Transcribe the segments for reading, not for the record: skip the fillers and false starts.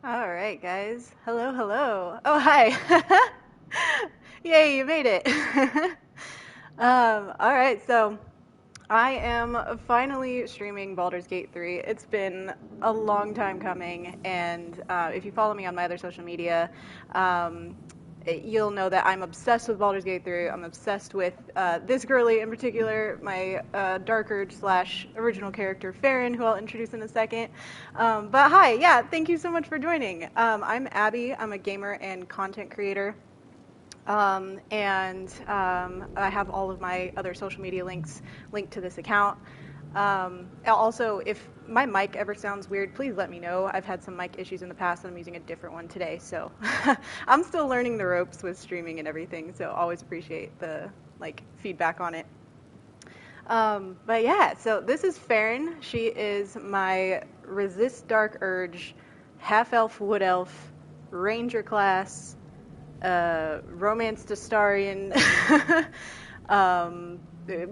All right, guys. Hello, hello. Oh, hi. Yay, you made it. All right, so I am finally streaming Baldur's Gate 3. It's been a long time coming, and if you follow me on my other social media, um, you'll know that I'm obsessed with Baldur's Gate 3. I'm obsessed with this girly in particular, my Dark Urge slash original character Faeryn, who I'll introduce in a second. But hi, yeah, thank you so much for joining. I'm Abby. I'm a gamer and content creator. I have all of my other social media links linked to this account. Also, if my mic ever sounds weird, please let me know. I've had some mic issues in the past, and I'm using a different one today, so I'm still learning the ropes with streaming and everything. So always appreciate the feedback on it. But yeah, so this is Faeryn. She is my Resist Dark Urge, half elf, wood elf, ranger class. Romance Astarion,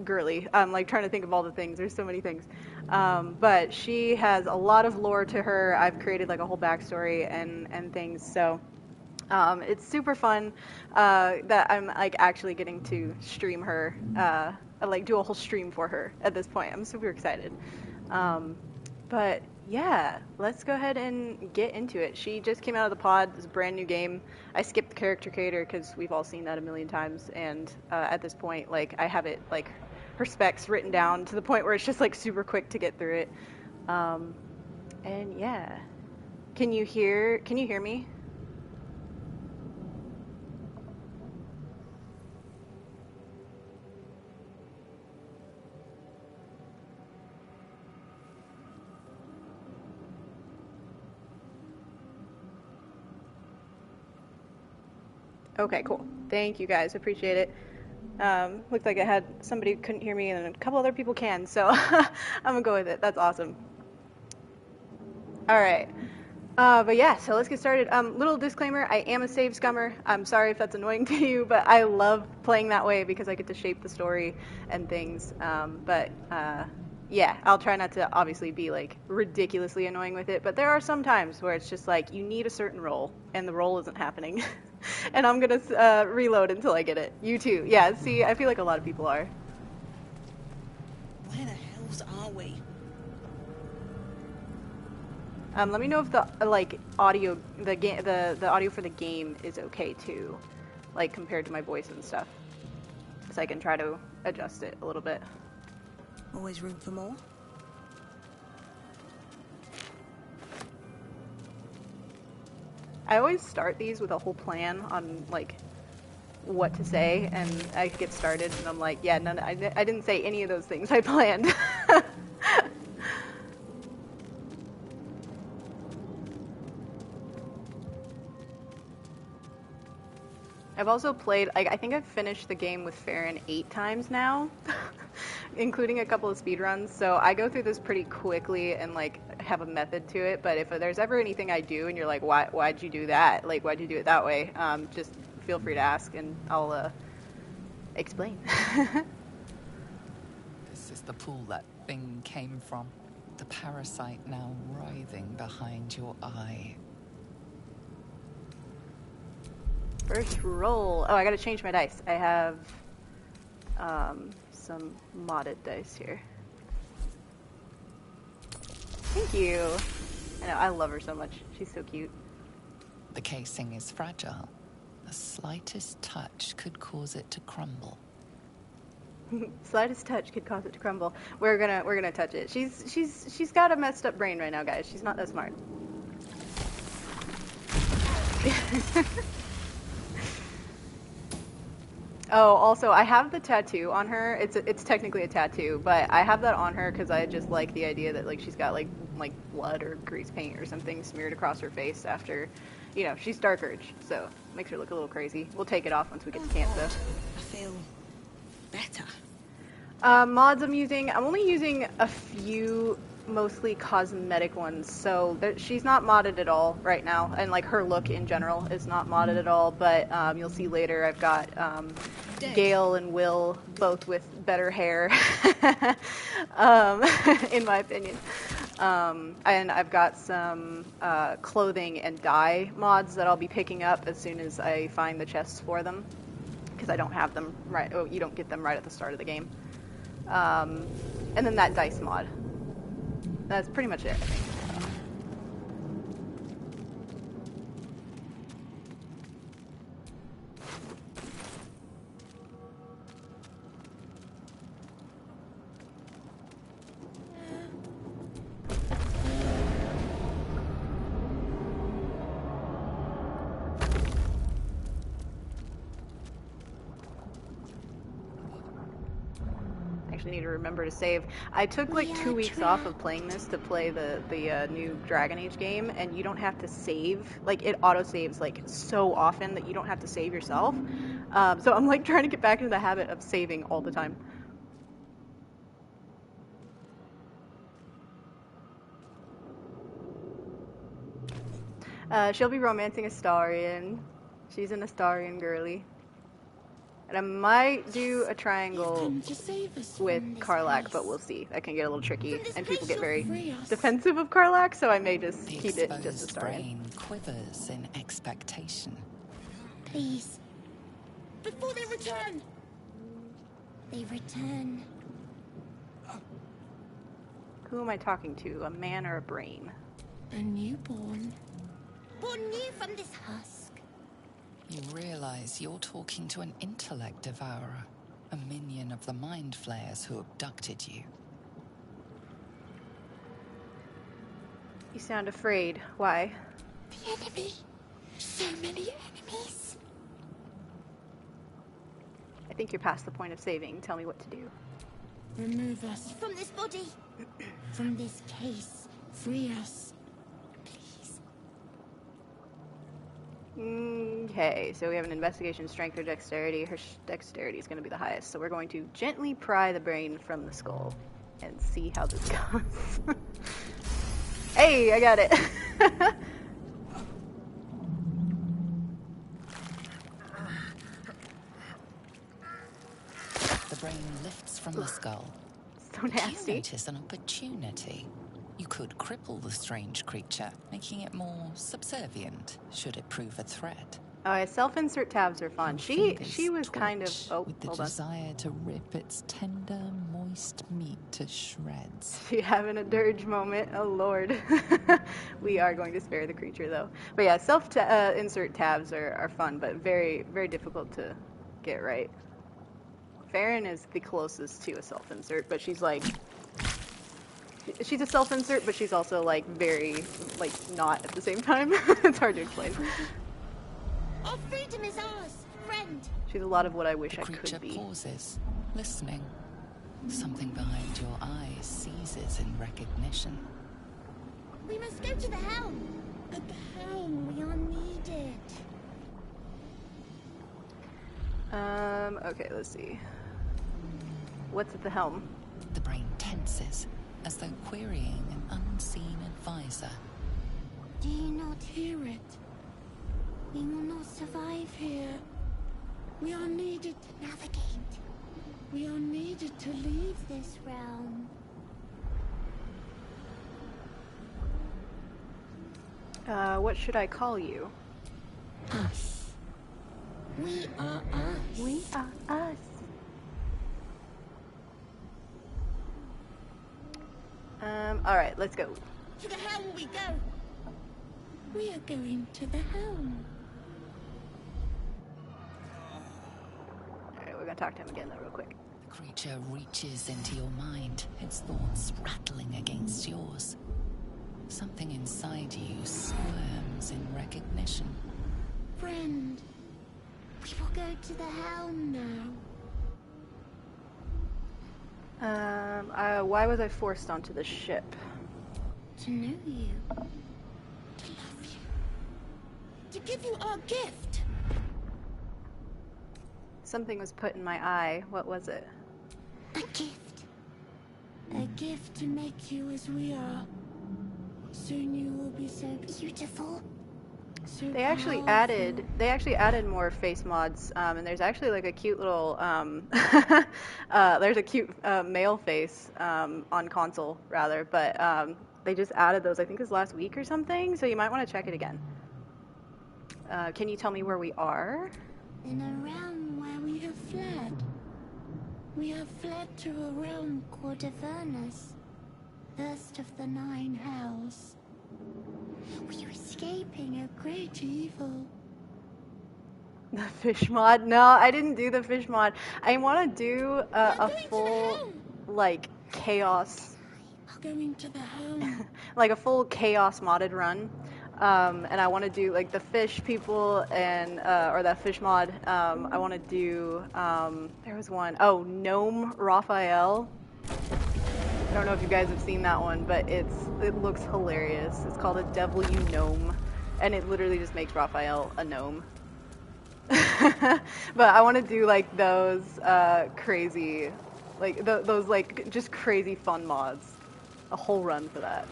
girly. I'm like trying to think of all the things. There's so many things. But she has a lot of lore to her. I've created like a whole backstory and things. So it's super fun that I'm like actually getting to stream her, like do a whole stream for her at this point. I'm super excited. But yeah, let's go ahead and get into it. She just came out of the pod. It's a brand new game. I skipped character creator because we've all seen that a million times. And at this point, like I have it like her specs written down to the point where it's just like super quick to get through it. And yeah, can you hear me? Okay, cool. Thank you guys. Appreciate it. Looked like I had somebody who couldn't hear me and a couple other people can, so I'm gonna go with it. That's awesome. All right. But yeah, so let's get started. Little disclaimer, I am a save scummer. I'm sorry if that's annoying to you, but I love playing that way because I get to shape the story and things. Yeah, I'll try not to obviously be like ridiculously annoying with it, but there are some times where it's just like you need a certain role and the role isn't happening. And I'm gonna reload until I get it. You too. Yeah, see, I feel like a lot of people are. Where the hells are we? Let me know if the audio, the audio for the game is okay too, like compared to my voice and stuff, so I can try to adjust it a little bit. Always room for more? I always start these with a whole plan on like what to say, and I get started, and I'm like, yeah, I didn't say any of those things I planned. I've also played, I think I've finished the game with Faeryn 8 times now, including a couple of speedruns, so I go through this pretty quickly and like have a method to it, but if there's ever anything I do and you're like, why'd you do that? Like, why'd you do it that way? Just feel free to ask and I'll explain. This is the pool that thing came from. The parasite now writhing behind your eye. First roll. Oh, I gotta change my dice. I have some modded dice here. Thank you. I know, I love her so much. She's so cute. The casing is fragile. The slightest touch could cause it to crumble. Slightest touch could cause it to crumble. We're gonna touch it. She's got a messed up brain right now, guys. She's not that smart. Oh, also, I have the tattoo on her. It's technically a tattoo, but I have that on her because I just like the idea that like she's got like blood or grease paint or something smeared across her face after, you know, she's Dark Urge, so makes her look a little crazy. We'll take it off once we get to camp, though. I feel better. Mods I'm only using a few mostly cosmetic ones, so she's not modded at all right now, and like her look in general is not modded at all, but you'll see later I've got Gale and Will both with better hair, in my opinion. And I've got some clothing and dye mods that I'll be picking up as soon as I find the chests for them, because I don't have them right. Oh, you don't get them right at the start of the game. And then that dice mod. That's pretty much it, I think. Need to remember to save. I took like 2 weeks off of playing this to play the new Dragon Age game, and you don't have to save. Like, it auto saves like so often that you don't have to save yourself. So I'm like trying to get back into the habit of saving all the time. She'll be romancing Astarion. She's an Astarion girly. And I might do a triangle with Karlach, but we'll see. That can get a little tricky, and people get very defensive of Karlach, so I may just keep it just Astarion. Brain quivers in expectation. Please. Before they return! They return. Who am I talking to? A man or a brain? A newborn. Born new from this husk. You realize you're talking to an intellect devourer, a minion of the mind flayers who abducted you. You sound afraid. Why? The enemy. So many enemies. I think you're past the point of saving. Tell me what to do. Remove us from this body. From this case. Free us. Okay, so we have an investigation, strength, or dexterity. Her dexterity is going to be the highest, so we're going to gently pry the brain from the skull and see how this goes. Hey, I got it. The brain lifts from the skull. So nasty. You notice an opportunity. You could cripple the strange creature, making it more subservient, should it prove a threat. Oh, self-insert tabs are fun. She was kind of... Oh, with the hold on. desire to rip its tender, moist meat to shreds. She having a dirge moment. Oh, Lord. We are going to spare the creature, though. But yeah, self-insert tabs are fun, but very, very difficult to get right. Faeryn is the closest to a self-insert, but she's like... She's a self-insert, but she's also, like, very, like, not at the same time. It's hard to explain. Our freedom is ours, friend. She's a lot of what I wish I could The creature be. pauses, listening. Something behind your eyes seizes in recognition. We must go to the helm. At the helm, we are needed. Okay, let's see. What's at the helm? The brain tenses, as though querying an unseen advisor. Do you not hear it? We will not survive here. We are needed to navigate. We are needed to leave this realm. What should I call you? Us. We are us. We are us. Alright, let's go. To the helm we go. We are going to the helm. Alright, we're gonna talk to him again though, real quick. The creature reaches into your mind, its thoughts rattling against yours. Something inside you squirms in recognition. Friend, we will go to the helm now. Why was I forced onto the ship? To know you. To love you. To give you our gift. Something was put in my eye. What was it? A gift. A gift to make you as we are. Soon you will be so beautiful. so They actually added more face mods, and there's actually like a cute little there's a cute male face on console rather, but they just added those I think this last week or something, so you might want to check it again. Can you tell me where we are? In a realm where we have fled. We have fled to a realm called Avernus, first of the 9 hells. We are escaping a great evil. The fish mod? No, I didn't do the fish mod. I want to do a full like chaos. Going to the helm. Like a full chaos modded run. And I want to do like the fish people and or that fish mod. I want to do there was one. Oh, Gnome Raphael. I don't know if you guys have seen that one, but it looks hilarious. It's called a Devil You Gnome, and it literally just makes Raphael a gnome. But I want to do like those crazy, like those like just crazy fun mods. A whole run for that.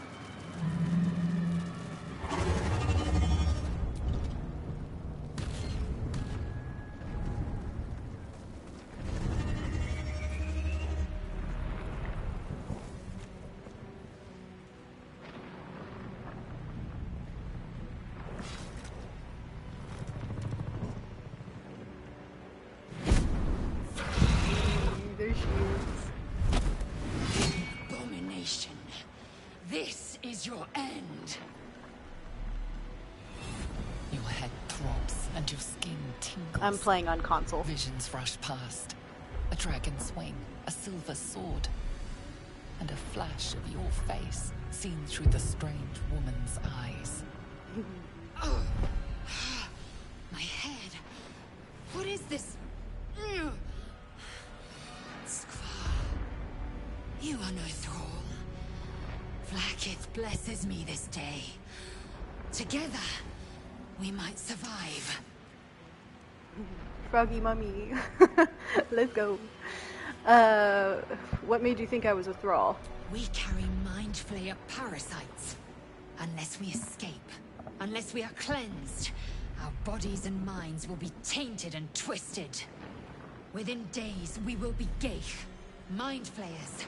Abomination. This is your end. Your head throbs and your skin tingles. I'm playing on console. Visions rush past. A dragon's wing, a silver sword, and a flash of your face seen through the strange woman's eyes. Oh. My head. What is this? Skvar. You are no thrall. Vlaakith blesses me this day. Together, we might survive. Froggy mummy. Let's go. What made you think I was a thrall? We carry mind flayer parasites. Unless we escape, unless we are cleansed, our bodies and minds will be tainted and twisted. Within days, we will be Geich, mind flayers.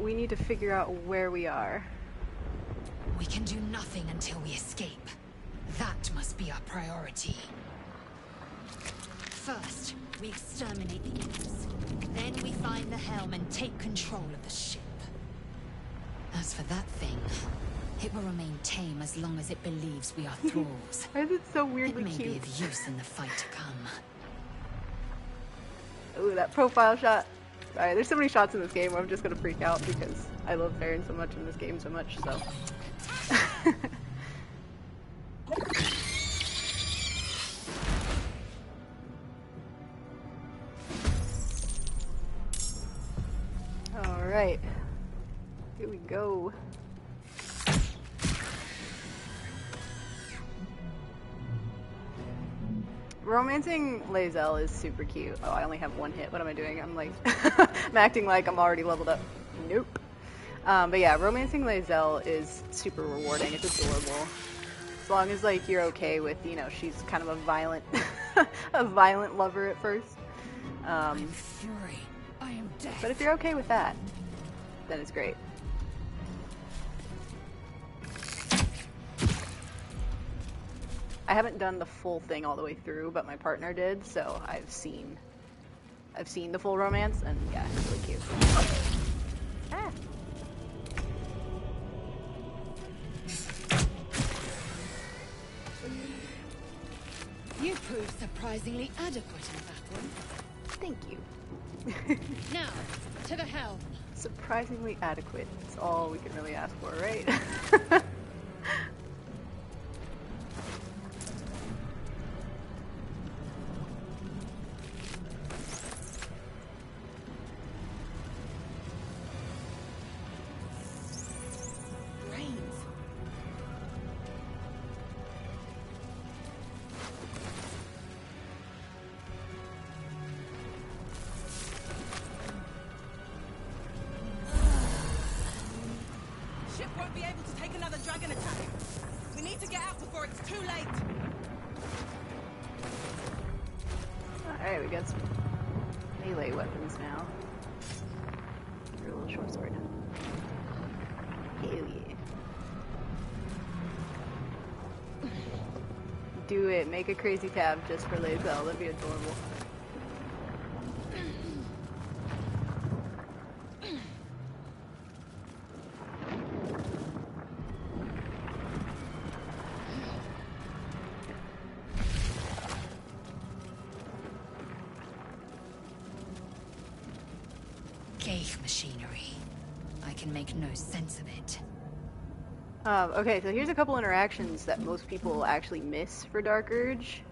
We need to figure out where we are. We can do nothing until we escape. That must be our priority. First, we exterminate the imps. Then we find the helm and take control of the ship. As for that thing, it will remain tame as long as it believes we are thralls. Why is it so It weirdly may be cute? of use in the fight to come. Ooh, that profile shot. Sorry, there's so many shots in this game where I'm just gonna freak out because I love Faeryn so much in this game so much, so. Alright. Here we go. Romancing Lae'zel is super cute. Oh, I only have one hit. What am I doing? I'm like, I'm acting like I'm already leveled up. Nope. But yeah, romancing Lae'zel is super rewarding. It's adorable. As long as like you're okay with, you know, she's kind of a violent, a violent lover at first. I'm fury. I am death. But if you're okay with that, then it's great. I haven't done the full thing all the way through, but my partner did, so I've seen the full romance, and yeah, it's really cute. Ah. You proved surprisingly adequate in battle. Thank you. Now, to the helm. Surprisingly adequate. That's all we can really ask for, right? Ship won't be able to take another dragon attack. We need to get out before it's too late. Alright, we got some melee weapons now. Your little short sword. Hell yeah. Do it. Make a crazy tab just for Lae'zel. That'd be adorable. Ghaik machinery. I can make no sense of it. Okay, so here's a couple interactions that most people actually miss for Dark Urge.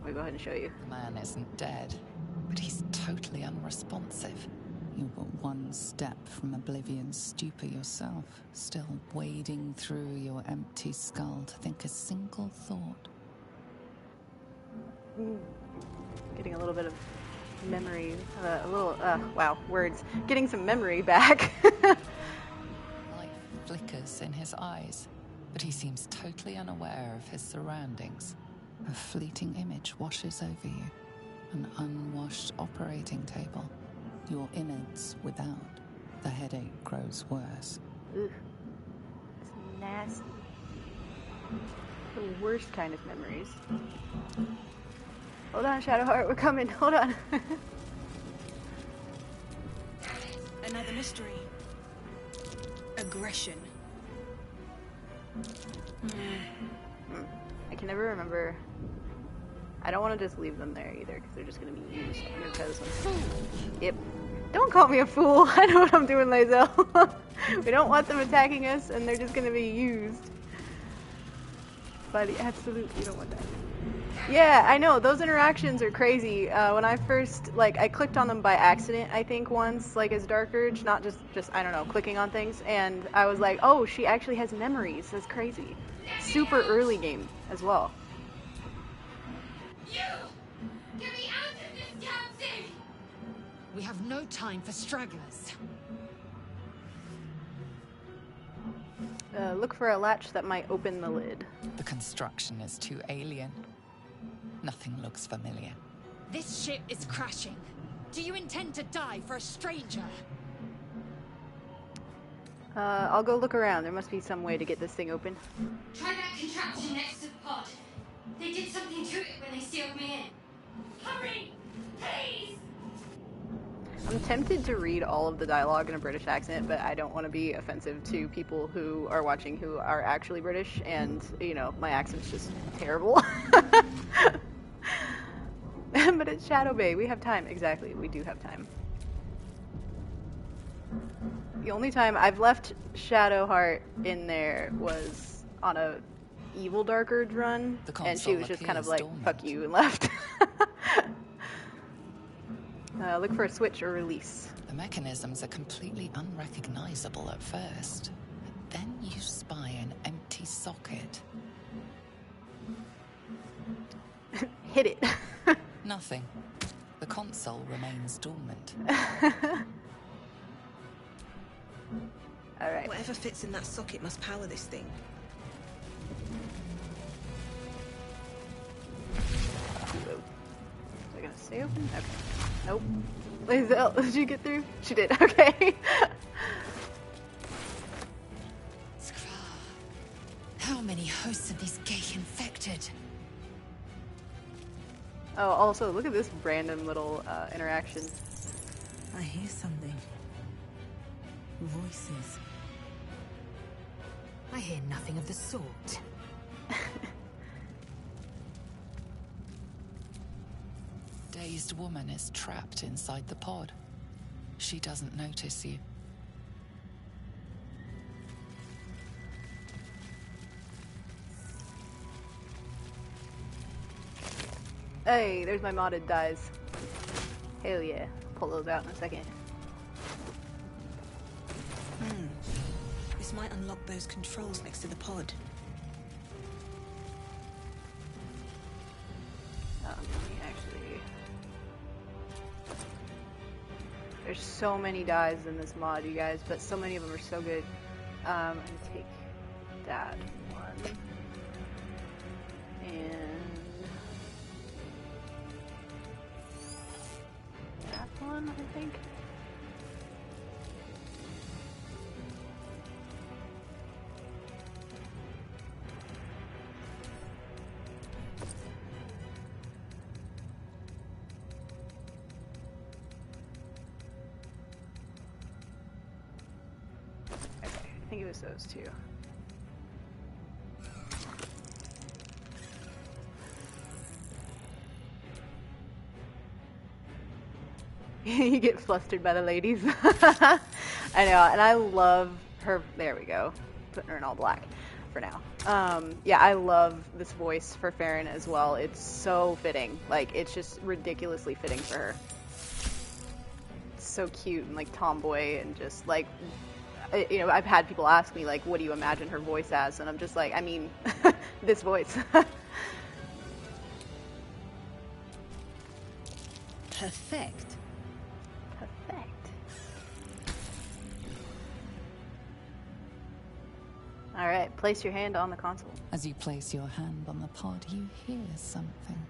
Let me go ahead and show you. The man isn't dead, but he's totally unresponsive. You're but one step from oblivion's stupor yourself, still wading through your empty skull to think a single thought. Getting a little bit of memory, wow, words. Getting some memory back. Life flickers in his eyes, but he seems totally unaware of his surroundings. A fleeting image washes over you. An unwashed operating table. Your innards without. The headache grows worse. Ugh. It's nasty. The worst kind of memories. Hold on, Shadowheart, we're coming. Hold on. Another mystery. Aggression. I can never remember. I don't want to just leave them there either, because they're just going to be used. I'm going to try this one. Yep. Don't call me a fool. I know what I'm doing, Lae'zel. We don't want them attacking us, and they're just going to be used. Buddy, absolutely don't want that. Yeah, I know. Those interactions are crazy. When I first, I clicked on them by accident, I think, once, as Dark Urge, not just, I don't know, clicking on things, and I was like, oh, she actually has memories. That's crazy. Super early game as well. You! Get me out of this damn thing! We have no time for stragglers. Look for a latch that might open the lid. The construction is too alien. Nothing looks familiar. This ship is crashing. Do you intend to die for a stranger? I'll go look around. There must be some way to get this thing open. Try that contraption next to the pod. They did something to it when they sealed me in. Hurry! Please! I'm tempted to read all of the dialogue in a British accent, but I don't want to be offensive to people who are watching who are actually British, and, my accent's just terrible. But it's Shadow Bay. We have time. Exactly. We do have time. The only time I've left Shadowheart in there was on a evil Dark Urge run, and she was just kind of like, dormant. fuck you, and left. Look for a switch or release. The mechanisms are completely unrecognizable at first. But then you spy an empty socket. Hit it. Nothing. The console remains dormant. Alright. Whatever fits in that socket must power this thing. Is it gonna stay open? Okay. Nope. Lae'zel, did you get through? She did. Okay. How many hosts of these Ghaik infected? Oh, also, look at this random little interaction. I hear something. Voices. I hear nothing of the sort. Dazed woman is trapped inside the pod. She doesn't notice you. Hey, there's my modded dies. Hell yeah. Pull those out in a second. This might unlock those controls next to the pod. Let me actually... There's so many dies in this mod, you guys, but so many of them are so good. I'm gonna take that one. And that one, I think. I think it was those two. You get flustered by the ladies. I know, and I love her. There we go. Putting her in all black for now. Yeah, I love this voice for Faeryn as well. It's so fitting. Like, it's just ridiculously fitting for her. It's so cute and like tomboy and just like, you know, I've had people ask me like, what do you imagine her voice as? And I'm just like, I mean, this voice. Perfect. Perfect. All right, place your hand on the console. As you place your hand on the pod, you hear something.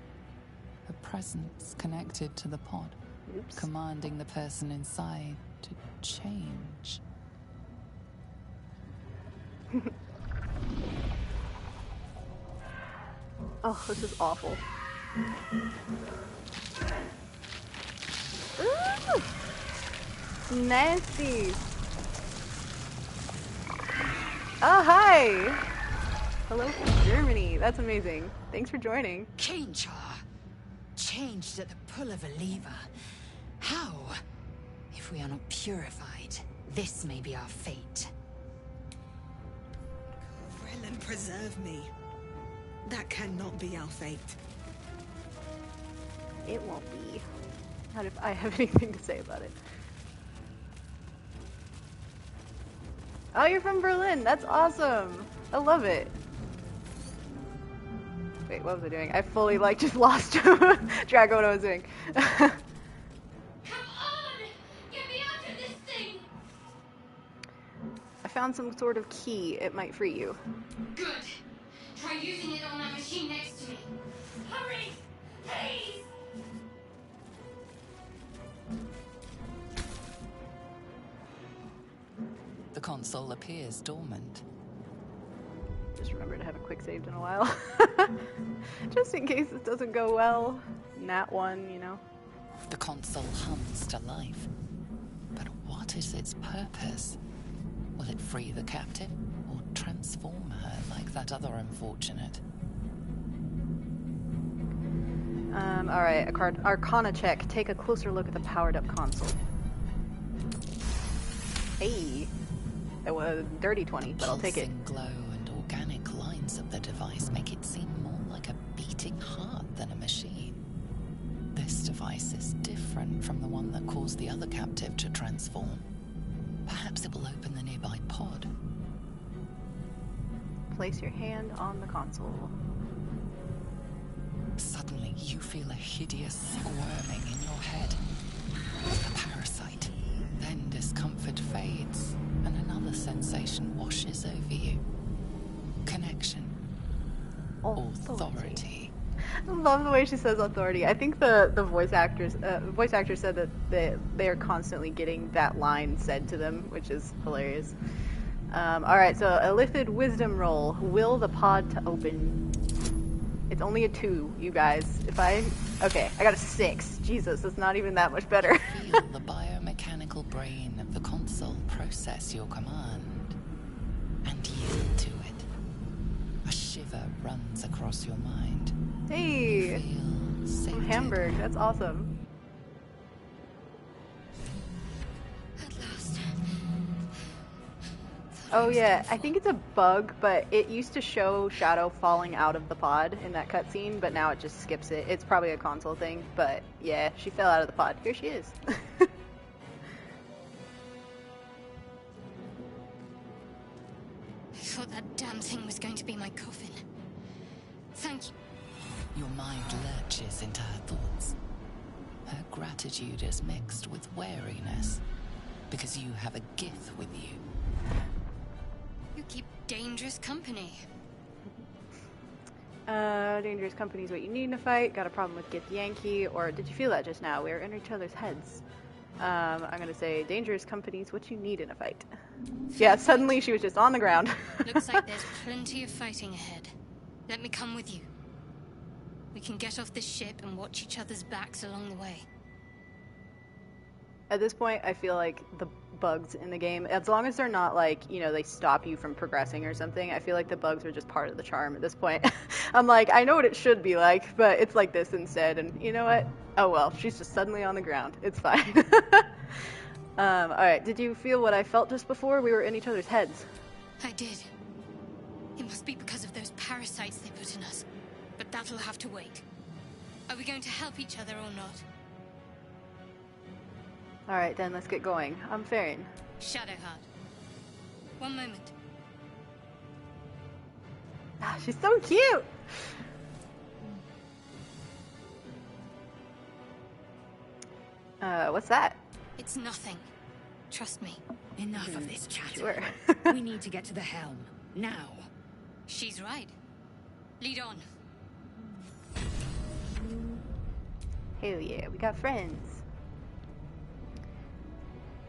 A presence connected to the pod, Oops. commanding the person inside to change. Oh, this is awful. Ooh, nasty. Oh, hi. Hello from Germany. That's amazing. Thanks for joining. Kinchar, changed at the pull of a lever. How? If we are not purified, this may be our fate. Faeryn, preserve me. That cannot be our fate. It won't be. Not if I have anything to say about it. Oh, you're from Berlin. That's awesome. I love it. Wait, what was I doing? I fully, like, just lost track of what I was doing. Come on! Get me out of this thing! I found some sort of key. It might free you. Good. Try using it on that machine next to me. Hurry! Please! The console appears dormant. Just remember to have a quick saved in a while. Just in case this doesn't go well. Nat one, you know. The console hums to life. But what is its purpose? Will it free the captive or transform her like that other unfortunate? Alright, Arcana check. Take a closer look at the powered up console. Hey, that was a dirty 20, but I'll take it. Pulsing glow and organic lines of the device make it seem more like a beating heart than a machine. This device is different from the one that caused the other captive to transform. Perhaps it will open the nearby pod. Place your hand on the console. Suddenly, you feel a hideous squirming in your head. A parasite. Then discomfort fades, and another sensation washes over you. Connection. Authority. I love the way she says authority. I think the voice actor said that they are constantly getting that line said to them, which is hilarious. Alright, so a lifted wisdom roll. Will the pod to open? It's only a 2, you guys. Okay, I got a 6. Jesus, that's not even that much better. Feel the biomechanical brain of the console process your command and yield to it. A shiver runs across your mind. Hey, Feel sated. from Hamburg. That's awesome. At last. Oh yeah, I think it's a bug, but it used to show Shadow falling out of the pod in that cutscene, but now it just skips it. It's probably a console thing, but yeah, she fell out of the pod. Here she is. I thought that damn thing was going to be my coffin. Thank you. Your mind lurches into her thoughts. Her gratitude is mixed with wariness, because you have a gift with you. You keep dangerous company. Dangerous company is what you need in a fight. Got a problem with Get Yankee, or did you feel that just now? We were in each other's heads. I'm gonna say dangerous company is what you need in a fight. Yeah, suddenly she was just on the ground. Looks like there's plenty of fighting ahead. Let me come with you. We can get off this ship and watch each other's backs along the way. At this point, I feel like the bugs in the game, as long as they're not like, you know, they stop you from progressing or something, I feel like the bugs are just part of the charm at this point. I'm like, I know what it should be like, but it's like this instead, and you know what? Oh well, she's just suddenly on the ground. It's fine. Alright, did you feel what I felt just before? We were in each other's heads. I did. It must be because of those parasites they put in us. But that'll have to wait. Are we going to help each other or not? Alright then, let's get going. I'm Faeryn. Shadowheart. One moment. Ah, she's so cute! What's that? It's nothing. Trust me. Enough of this chatter. Sure. We need to get to the helm. Now. She's right. Lead on. Hell yeah, we got friends.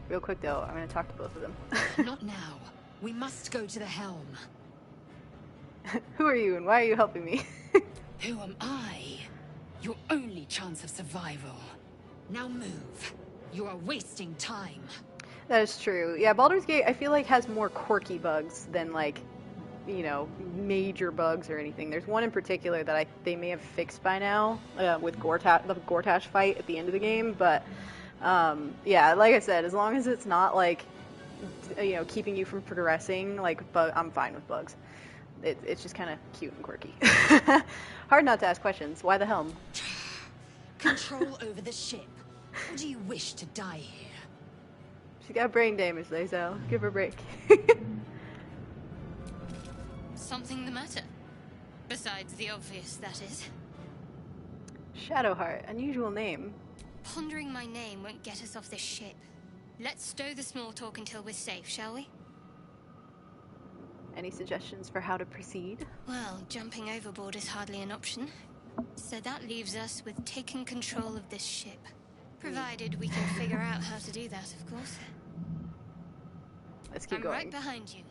Real quick though, I'm gonna talk to both of them. Not now. We must go to the helm. Who are you and why are you helping me? Who am I? Your only chance of survival. Now move. You are wasting time. That is true. Yeah, Baldur's Gate, I feel like, has more quirky bugs than, like, you know, major bugs or anything. There's one in particular that they may have fixed by now, with the Gortash fight at the end of the game, but, yeah, like I said, as long as it's not, like, you know, keeping you from progressing, like, I'm fine with bugs. It's just kind of cute and quirky. Hard not to ask questions. Why the helm? Control over the ship. Or do you wish to die here? She got brain damage, so give her a break. Something the matter? Besides the obvious, that is. Shadowheart, unusual name. Pondering my name won't get us off this ship. Let's stow the small talk until we're safe, shall we? Any suggestions for how to proceed? Well, jumping overboard is hardly an option. So that leaves us with taking control of this ship. Provided we can figure out how to do that, of course. Let's keep I'm going. right behind you.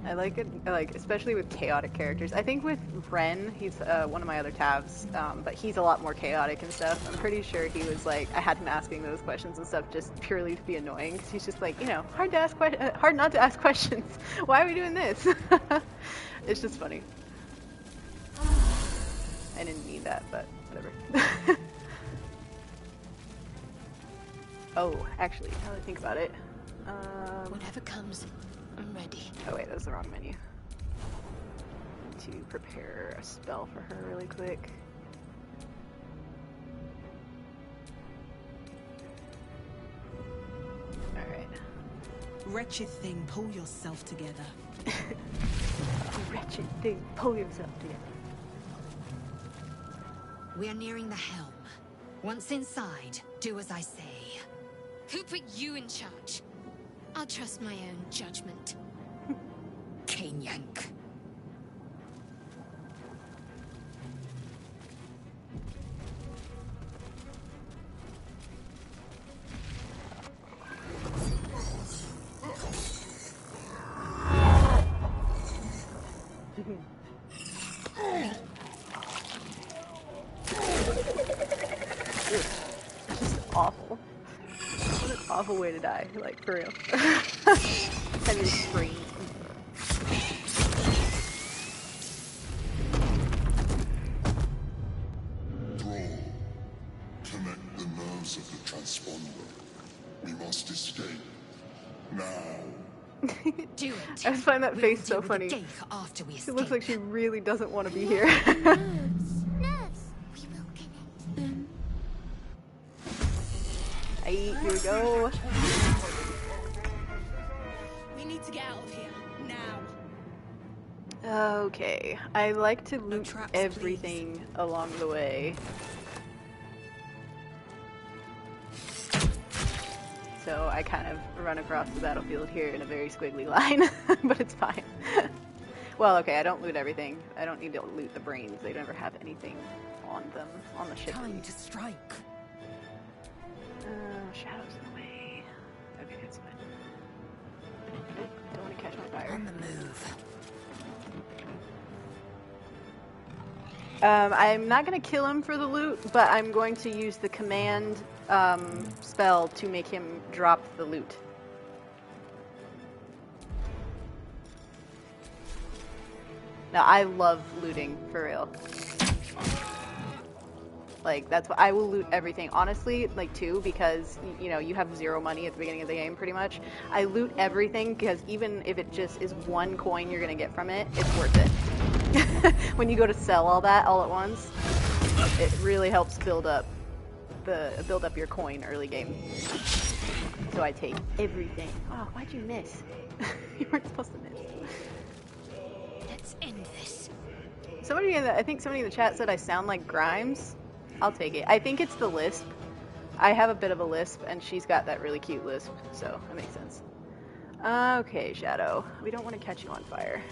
I like it, especially with chaotic characters. I think with Ren, he's one of my other tabs, but he's a lot more chaotic and stuff. I'm pretty sure he was like, I had him asking those questions and stuff just purely to be annoying, because he's just like, you know, hard not to ask questions. Why are we doing this? It's just funny. I didn't mean that, but whatever. Oh, actually, now that I think about it. Whatever comes, I'm ready. Oh wait, that was the wrong menu. To prepare a spell for her really quick. Alright. Wretched thing, pull yourself together. Wretched thing, pull yourself together. We are nearing the helm. Once inside, do as I say. Who put you in charge? I'll trust my own judgment. Cane Yank. This is awful. What an awful way to die, like, for real. I mean, scream. Thrall, connect the nerves of the transponder. We must escape. Now. Do it. I just find that We face will so deal with the funny. Gate after we She escape. looks like she really doesn't want to be here. Nerves. We will connect them. Here we go. We need to get out of here. Now. Okay, I like to loot traps, everything along the way. so I kind of run across the battlefield here in a very squiggly line, but it's fine. Well, okay, I don't loot everything. I don't need to loot the brains. They never have anything on them, on the ship. Time to strike. Shadows in the way. Okay, that's fine. Don't want to catch my fire. On the move. I'm not going to kill him for the loot, but I'm going to use the command spell to make him drop the loot. Now, I love looting, for real. Like, that's what I will loot everything. Honestly, like, too, because, you know, you have 0 money at the beginning of the game, pretty much. I loot everything because even if it just is 1 coin you're going to get from it, it's worth it. When you go to sell all that all at once, it really helps build up your coin early game. So I take everything. Oh, why'd you miss? You weren't supposed to miss. Let's end this. I think somebody in the chat said I sound like Grimes. I'll take it. I think it's the lisp. I have a bit of a lisp, and she's got that really cute lisp, so that makes sense. Okay, Shadow. We don't want to catch you on fire.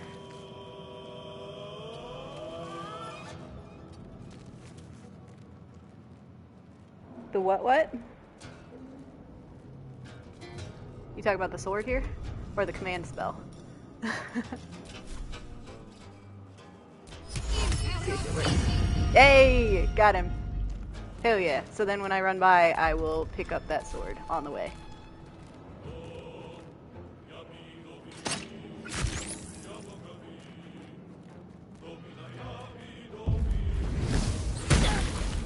The what? You talking about the sword here? Or the command spell? Hey! Got him. Hell yeah. So then when I run by, I will pick up that sword on the way.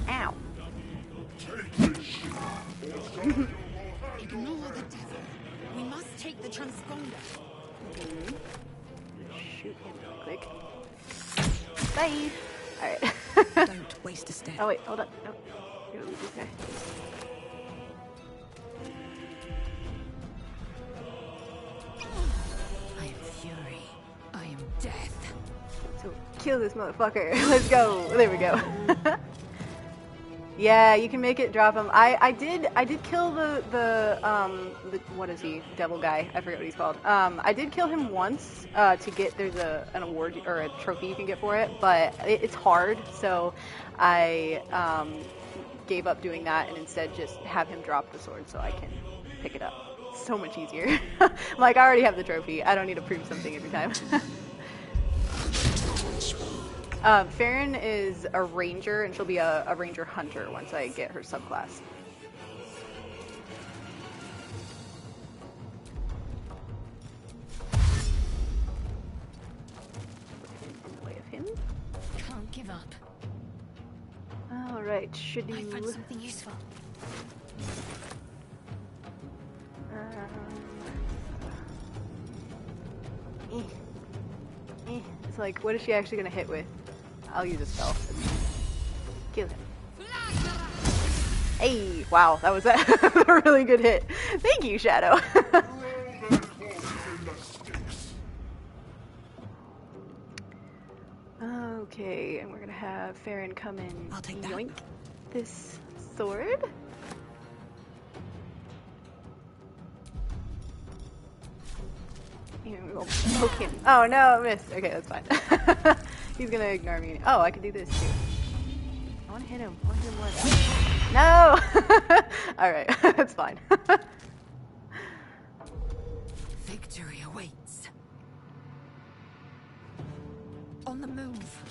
Ow. Ignore the devil. We must take the transponder. Shoot him real quick. Bye! Alright. Don't waste a step. Oh wait, hold on. Nope. You're gonna lose this guy. I am fury. I am death. So kill this motherfucker. Let's go. There we go. Yeah, you can make it drop him. I did kill the what is he? Devil guy. I forget what he's called. I did kill him once to get there's an award or a trophy you can get for it, but it's hard, so I gave up doing that and instead just have him drop the sword so I can pick it up. So much easier. Like I already have the trophy. I don't need to prove something every time. Faeryn is a ranger, and she'll be a ranger hunter once I get her subclass. In the way of him. Can't give up. Alright, should I you... find something useful. It's like, what is she actually gonna hit with? I'll use a spell. Kill him. Hey, wow, that was a really good hit. Thank you, Shadow. Okay, and we're gonna have Faeryn come in. I'll take that. Yoink this sword. And we'll poke him. Oh no, I missed. Okay, that's fine. He's gonna ignore me. Oh, I could do this too. I wanna hit him. I wanna hit him once. No! Alright, that's fine. Victory awaits. On the move.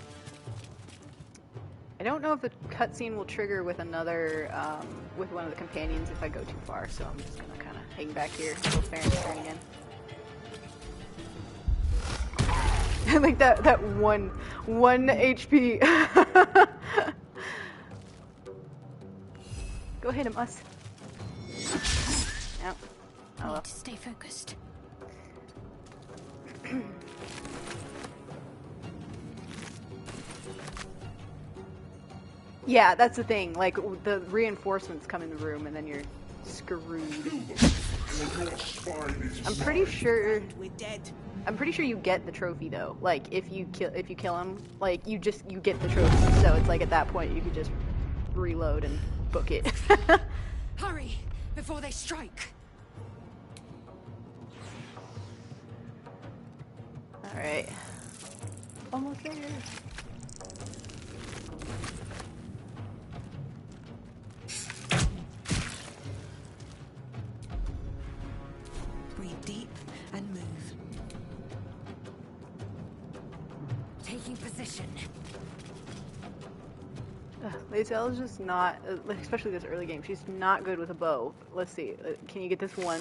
I don't know if the cutscene will trigger with another, with one of the companions if I go too far, so I'm just gonna kinda hang back here until Faeryn's turn again. Like that one HP. Go hit him, us. Yep. Oh well. Need to stay focused. Yeah, that's the thing. Like the reinforcements come in the room, and then you're screwed. I'm pretty sure. We're dead. I'm pretty sure you get the trophy though. Like if you kill him, like you get the trophy. So it's like at that point you could just reload and book it. Hurry before they strike. Alright. Almost there. Breathe deep and move. Taking position. Lae'zel is just not, especially this early game, she's not good with a bow. Let's see, can you get this one?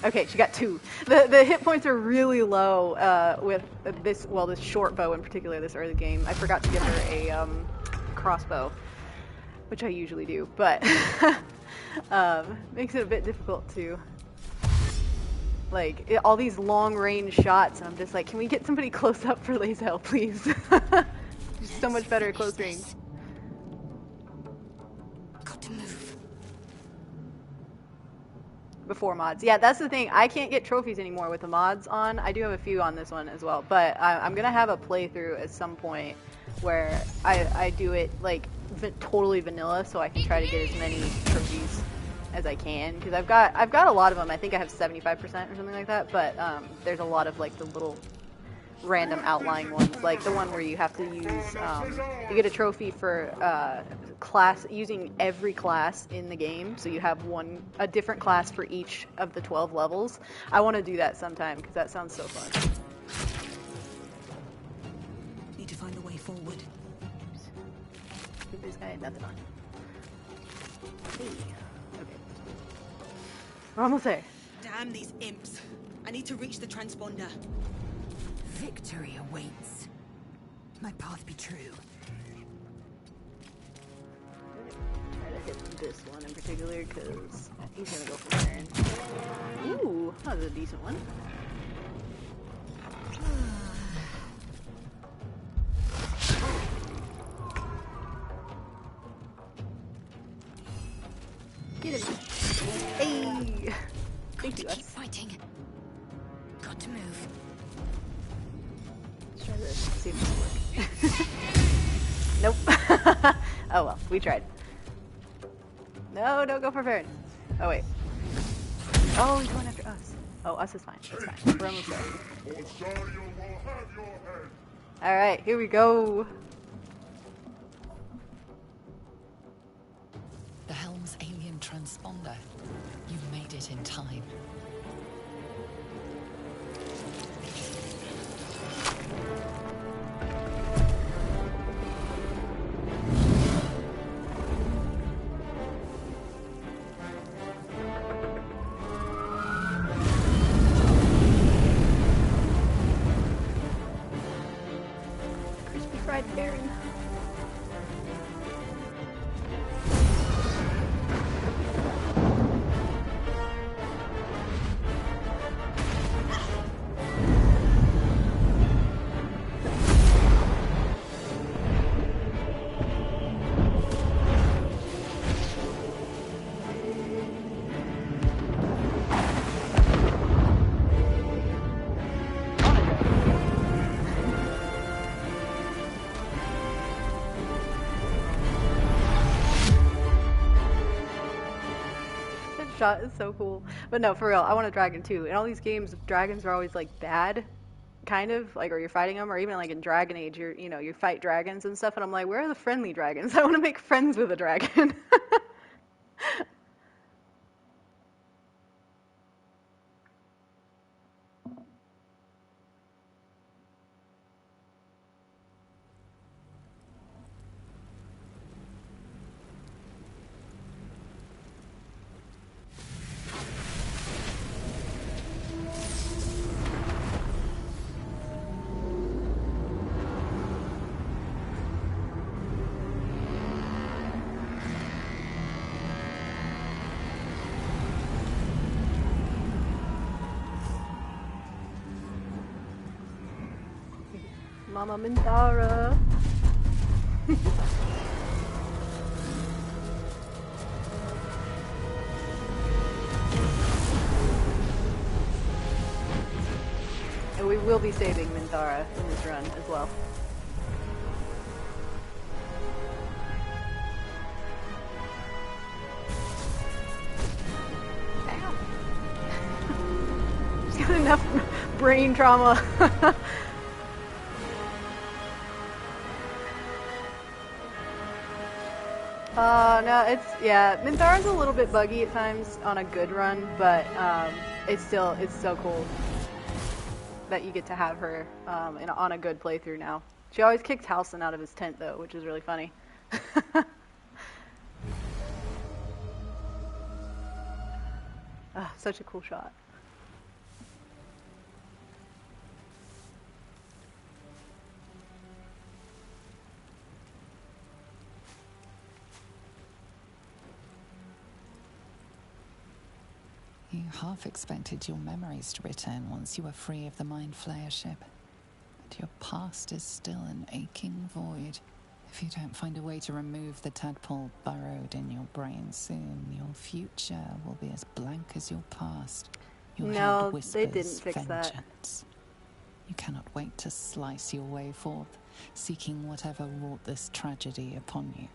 Okay, she got 2. The hit points are really low with this, well, this short bow in particular this early game. I forgot to give her a crossbow, which I usually do, but makes it a bit difficult to, like, all these long-range shots, and I'm just like, can we get somebody close up for Lae'zel, please? She's so much better at close range. Got to move. Before mods. Yeah, that's the thing. I can't get trophies anymore with the mods on. I do have a few on this one as well, but I'm going to have a playthrough at some point where I do it, like, totally vanilla, so I can try to get as many trophies as I can, because I've got a lot of them. I think I have 75% or something like that, but there's a lot of, like, the little random outlying ones, like the one where you have to use, you get a trophy for class, using every class in the game, so you have a different class for each of the 12 levels. I want to do that sometime, because that sounds so fun. Need to find a way forward. Give this guy nothing on. Hey. Okay. We're almost there. Damn these imps. I need to reach the transponder. Victory awaits. My path be true. Try to hit this one in particular, because he's gonna go for Faeryn. Ooh, that was a decent one. Get him. Hey! Thank you, Keep fighting. Got to move. Let's try this. See if this works. Nope. Oh well, we tried. No, don't go for Faeryn. Oh wait. Oh, he's going after us. Oh, us is fine. It's fine. We're almost there. Alright, here we go. The helm's alien transponder. You made it in time. Crispy fried Faeryn. Shot is so cool. But no, for real, I want a dragon too. In all these games, dragons are always like bad, kind of, like, or you're fighting them, or even like in Dragon Age, you fight dragons and stuff, and I'm like, where are the friendly dragons? I want to make friends with a dragon. Mama Minthara. And we will be saving Minthara in this run as well. Ow. She's got enough brain trauma. No, yeah, Minthara's a little bit buggy at times on a good run, but it's so cool that you get to have her on a good playthrough now. She always kicks Halsin out of his tent though, which is really funny. Such a cool shot. You half expected your memories to return once you were free of the Mind Flayer ship. But your past is still an aching void. If you don't find a way to remove the tadpole burrowed in your brain soon, your future will be as blank as your past. Your head whispers they didn't fix vengeance. that. You cannot wait to slice your way forth, seeking whatever wrought this tragedy upon you.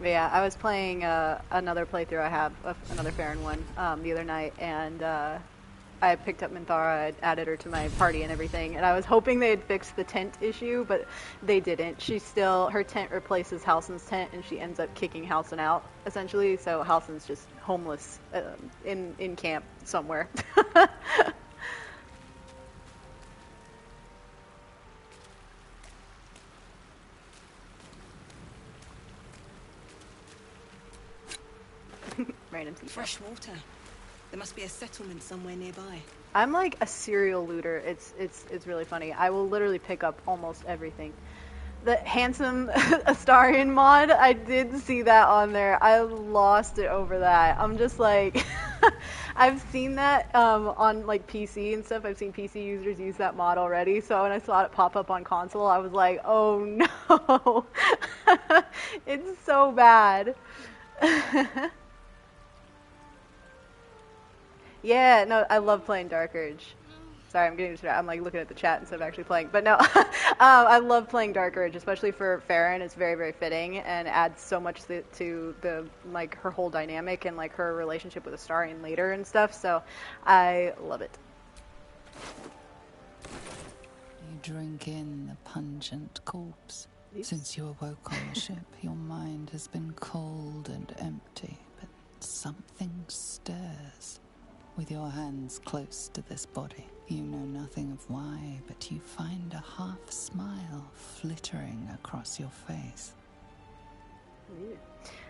Yeah, I was playing another playthrough I have, another Faeryn one, the other night, and I picked up Minthara, I added her to my party and everything, and I was hoping they had fixed the tent issue, but they didn't. Her tent replaces Halsin's tent, and she ends up kicking Halsin out, essentially, so Halsin's just homeless in camp somewhere. Random seashell. Fresh water. There must be a settlement somewhere nearby. I'm like a serial looter. It's really funny. I will literally pick up almost everything. The handsome Astarion mod, I did see that on there. I lost it over that. I'm just like, I've seen that on like PC and stuff. I've seen PC users use that mod already. So when I saw it pop up on console, I was like, oh no, it's so bad. Yeah, no, I love playing Dark Urge. Sorry, I'm getting distracted. I'm like looking at the chat instead of actually playing. But no, I love playing Dark Urge, especially for Faeryn. It's very, very fitting and adds so much to the like her whole dynamic and like her relationship with Astarion later and stuff. So I love it. You drink in the pungent corpse. Yes. Since you awoke on the ship, your mind has been cold and empty, but something stirs. With your hands close to this body, you know nothing of why, but you find a half smile flittering across your face.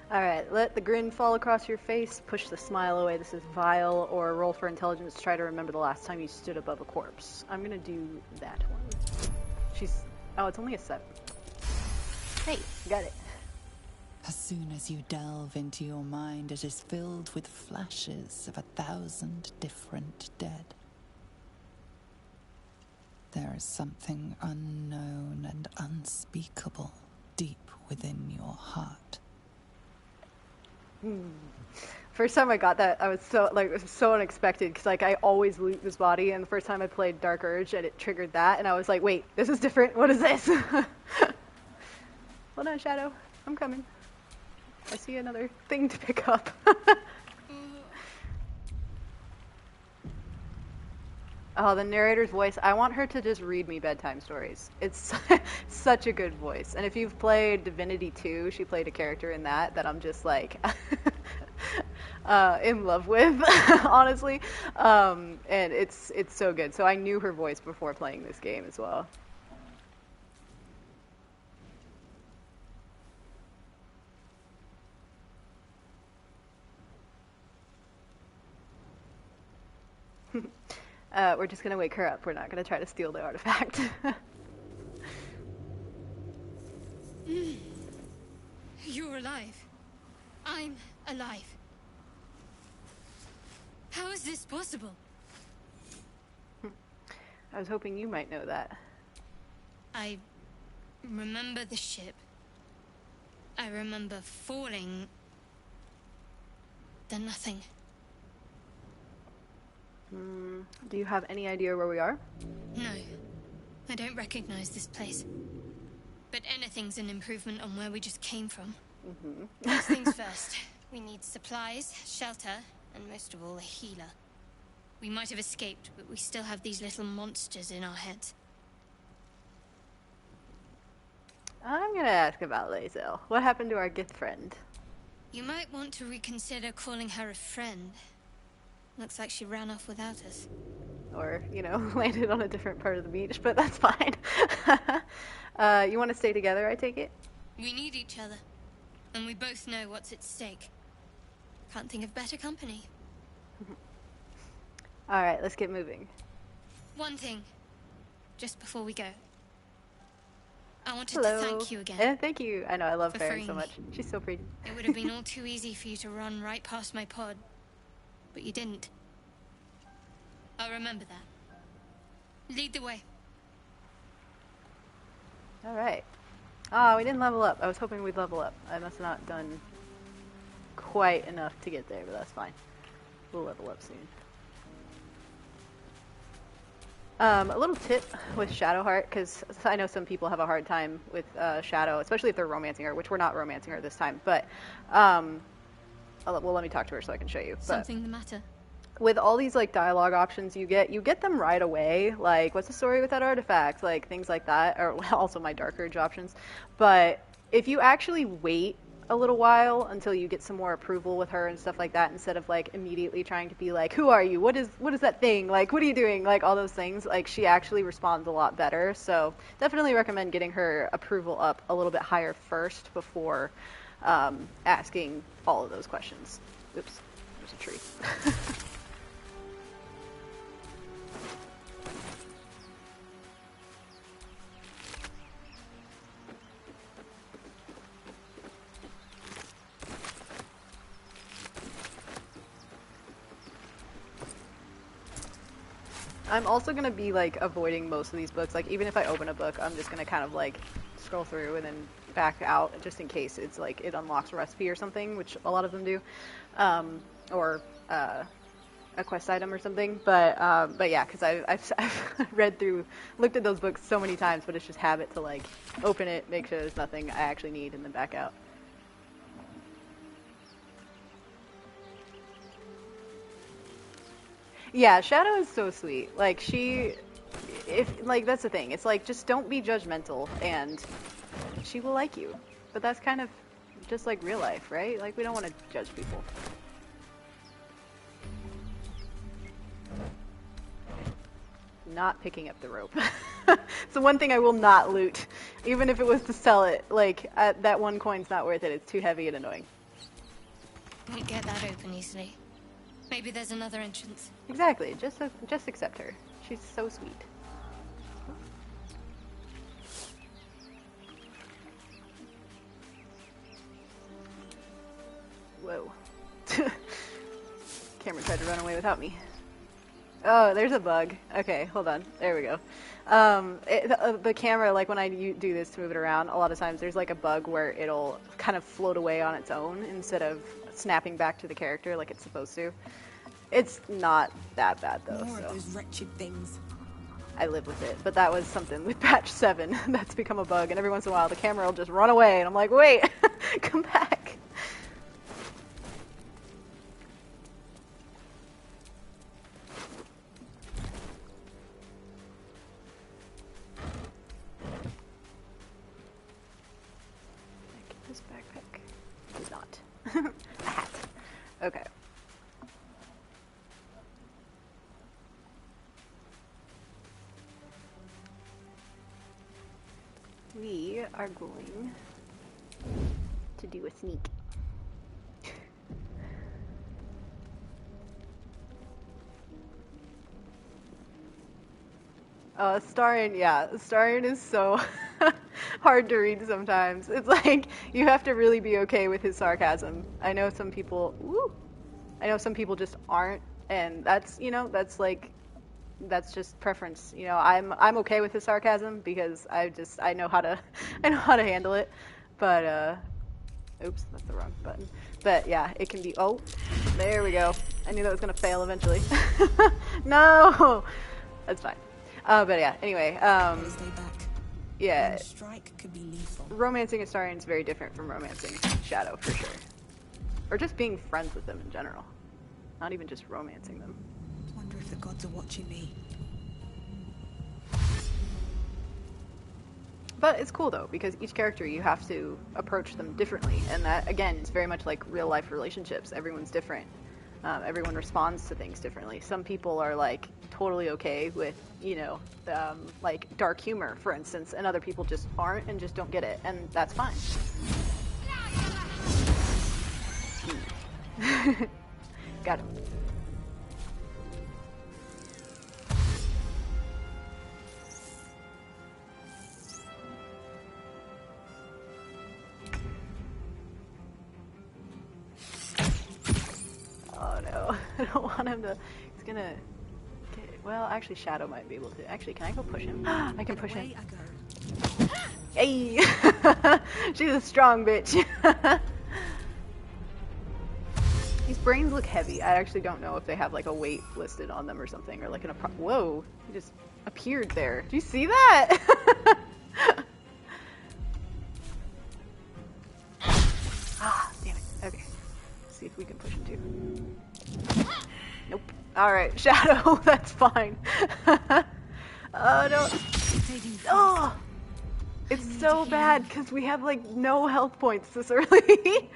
Alright, let the grin fall across your face, push the smile away. This is vile, or roll for intelligence to try to remember the last time you stood above a corpse. I'm gonna do that one. Oh, it's only a 7. Hey, got it. As soon as you delve into your mind, it is filled with flashes of 1,000 different dead. There is something unknown and unspeakable deep within your heart. First time I got that, I was so unexpected, because like I always loot this body, and the first time I played Dark Urge, and it triggered that, and I was like, wait, this is different. What is this? Hold on, Shadow. I'm coming. I see another thing to pick up. Oh, the narrator's voice. I want her to just read me bedtime stories. It's such a good voice. And if you've played Divinity 2, she played a character in that I'm just like in love with, honestly. And it's so good. So I knew her voice before playing this game as well. We're just gonna wake her up. We're not gonna try to steal the artifact. You're alive. I'm alive. How is this possible? I was hoping you might know that. I remember the ship. I remember falling. Then nothing. Do you have any idea where we are? No. I don't recognize this place. But anything's an improvement on where we just came from. First things first. We need supplies, shelter, and most of all, a healer. We might have escaped, but we still have these little monsters in our heads. I'm gonna ask about Lae'zel. What happened to our gift friend? You might want to reconsider calling her a friend. Looks like she ran off without us. Or, you know, landed on a different part of the beach, but that's fine. You want to stay together, I take it? We need each other, and we both know what's at stake. Can't think of better company. Alright, let's get moving. One thing, just before we go. I wanted Hello. to thank you again. And thank you. I know, I love For Faeryn freeing so me. much. She's so pretty. It would have been all too easy for you to run right past my pod. But you didn't. I'll remember that. Lead the way. Alright. Ah, we didn't level up. I was hoping we'd level up. I must have not done quite enough to get there, but that's fine. We'll level up soon. A little tip with Shadowheart, because I know some people have a hard time with Shadow, especially if they're romancing her, which we're not romancing her this time, but, well, let me talk to her so I can show you. But Something the matter? with all these, like, dialogue options you get them right away, like, what's the story with that artifact, like, things like that, or also my Dark Urge options, but if you actually wait a little while until you get some more approval with her and stuff like that, instead of like immediately trying to be like, who are you, what is that thing, like, what are you doing, like all those things, like she actually responds a lot better. So definitely recommend getting her approval up a little bit higher first before asking all of those questions. Oops, there's a tree. I'm also going to be, like, avoiding most of these books. Like, even if I open a book, I'm just going to kind of, like, scroll through and then back out, just in case it's, like, it unlocks a recipe or something, which a lot of them do. Or a quest item or something. But yeah, because I've looked at those books so many times, but it's just habit to, like, open it, make sure there's nothing I actually need, and then back out. Yeah, Shadow is so sweet. Like, that's the thing. It's like, just don't be judgmental, and she will like you. But that's kind of just like real life, right? Like, we don't want to judge people. Not picking up the rope. It's the one thing I will not loot. Even if it was to sell it, like, that one coin's not worth it. It's too heavy and annoying. Won't get that open easily. Maybe there's another entrance. Exactly. Just accept her. She's so sweet. Whoa. Camera tried to run away without me. Oh, there's a bug. Okay, hold on. There we go. The camera, like when I do this to move it around, a lot of times there's like a bug where it'll kind of float away on its own instead of snapping back to the character like it's supposed to. It's not that bad though. More so. of those wretched things. I live with it, but that was something with patch 7 that's become a bug, and every once in a while the camera will just run away, and I'm like, wait, come back. Get this backpack. Did not. A hat. Okay. We are going to do a sneak. Astarion, yeah. Astarion is so hard to read sometimes. It's like, you have to really be okay with his sarcasm. I know some people just aren't, and that's, that's just preference. I'm okay with his sarcasm because I know how to handle it. But oops, that's the wrong button. But yeah, it can be. Oh, there we go. I knew that was gonna fail eventually. No, that's fine. But yeah. Anyway, Stay back. yeah. One strike could be lethal. Romancing Astarion is very different from romancing Shadow for sure, or just being friends with them in general. Not even just romancing them. Wonder if the gods are watching me. But it's cool though, because each character you have to approach them differently, and that again is very much like real life relationships. Everyone's different. Everyone responds to things differently. Some people are like totally okay with, you know, like dark humor, for instance, and other people just aren't and just don't get it, and that's fine. Got it. Oh no, I don't want him to. He's gonna get. Well, actually, Shadow might be able to. Actually, can I go push him? I can push him. Away I go. Hey! She's a strong bitch. These brains look heavy. I actually don't know if they have like a weight listed on them or something, or like whoa! He just appeared there. Do you see that? Ah, damn it. Okay. Let's see if we can push him too. Nope. Alright, Shadow, that's fine. Oh no. Oh! It's so bad because we have like no health points this early.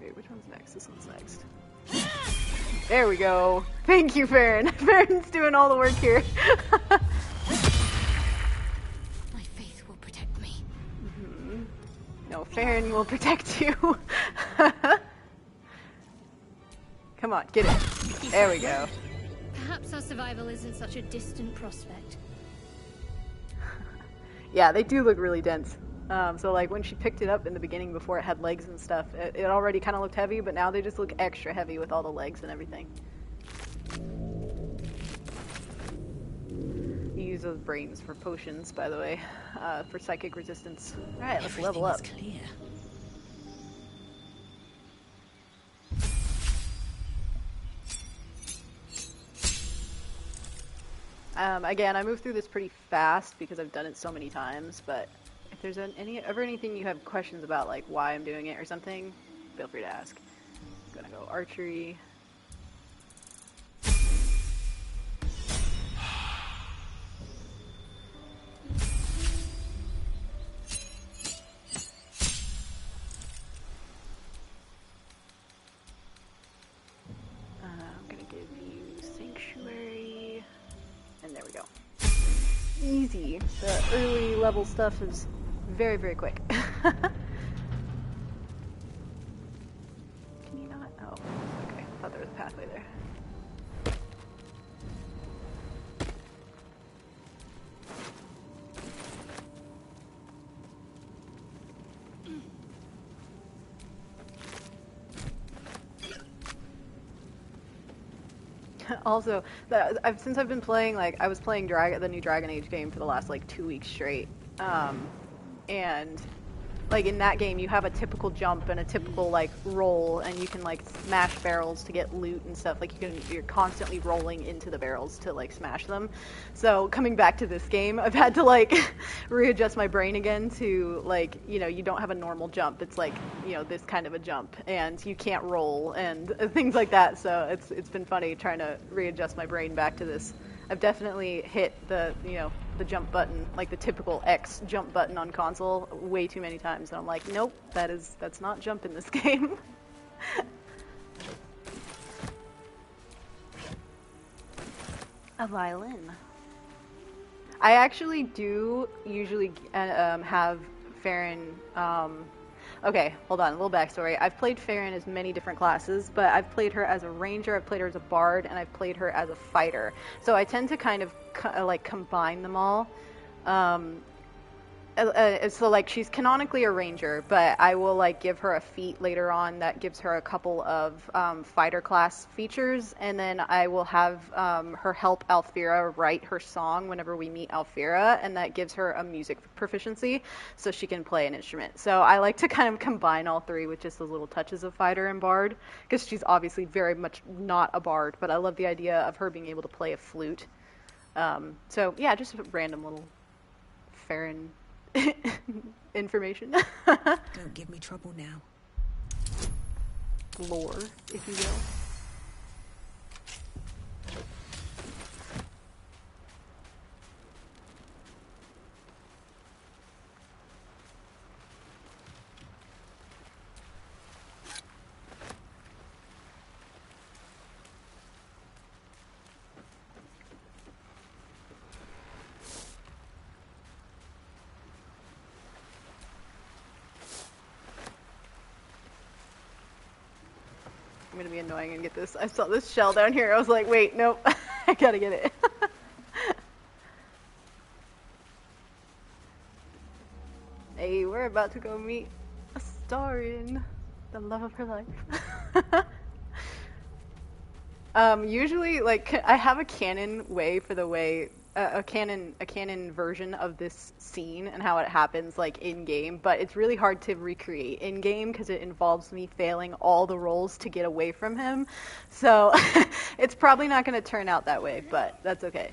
Wait, which one's next? This one's next. There we go. Thank you, Faeryn. Farron's doing all the work here. My faith will protect me. Mm-hmm. No, Faeryn will protect you. Come on, get it. There we go. Perhaps our survival isn't such a distant prospect. Yeah, they do look really dense. So like when she picked it up in the beginning before it had legs and stuff, it already kind of looked heavy, but now they just look extra heavy with all the legs and everything. You use those brains for potions, by the way, for psychic resistance. Alright, let's level up. Clear. Again, I move through this pretty fast because I've done it so many times, but if there's anything you have questions about, like why I'm doing it or something, feel free to ask. I'm gonna go archery. I'm gonna give you sanctuary. And there we go. Easy. The early level stuff is very, very quick. Can you not? Oh, okay. I thought there was a pathway there. Also, since I've been playing, like, I was playing the new Dragon Age game for the last, like, 2 weeks straight. And, like, in that game, you have a typical jump and a typical, like, roll, and you can, like, smash barrels to get loot and stuff. Like, you're constantly rolling into the barrels to, like, smash them. So, coming back to this game, I've had to, like, readjust my brain again to, like, you know, you don't have a normal jump. It's, like, you know, this kind of a jump, and you can't roll, and things like that. So, it's been funny trying to readjust my brain back to this. I've definitely hit the, you know, the jump button, like the typical X jump button on console, way too many times, and I'm like, nope, that's not jump in this game. A violin. I actually do usually have Faeryn. Okay, hold on, a little backstory. I've played Faeryn as many different classes, but I've played her as a ranger, I've played her as a bard, and I've played her as a fighter. So I tend to kind of like combine them all. So like she's canonically a ranger, but I will like give her a feat later on that gives her a couple of fighter class features, and then I will have her help Alfira write her song whenever we meet Alfira, and that gives her a music proficiency so she can play an instrument. So I like to kind of combine all three with just those little touches of fighter and bard, because she's obviously very much not a bard, but I love the idea of her being able to play a flute. So yeah, just a random little Faeryn information. Don't give me trouble now. lore, if you will. I'm gonna be annoying and get this. I saw this shell down here. I was like, wait, nope. I gotta get it. Hey, we're about to go meet Astarion, the love of her life. Usually, like, I have a canon way for the way a canon version of this scene and how it happens, like, in game, but it's really hard to recreate in game because it involves me failing all the rolls to get away from him. So it's probably not going to turn out that way, but that's okay.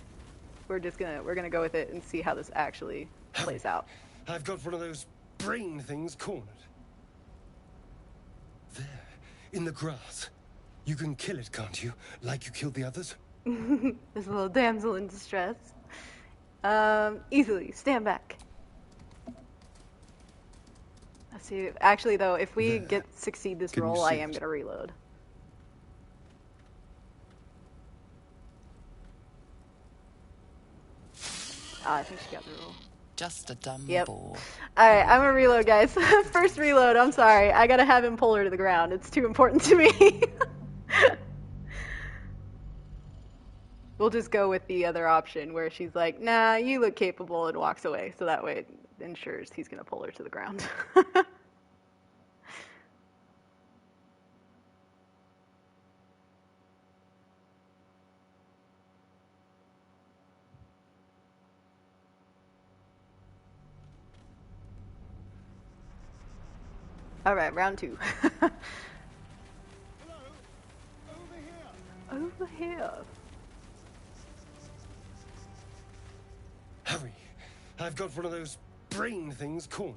We're gonna go with it and see how this actually plays out. I've got one of those brain things cornered. There, in the grass. You can kill it, can't you? Like you killed the others? This little damsel in distress. Easily. Stand back. Let's see. Actually, though, if we succeed this roll, I am gonna reload. I think she got the roll. Just a dumb bore. Alright, I'm gonna reload, guys. First reload, I'm sorry. I gotta have him pull her to the ground. It's too important to me. We'll just go with the other option where she's like, nah, you look capable, and walks away. So that way it ensures he's gonna pull her to the ground. Alright, round 2. Hello? Over here! Over here. Hurry! I've got one of those brain things cornered.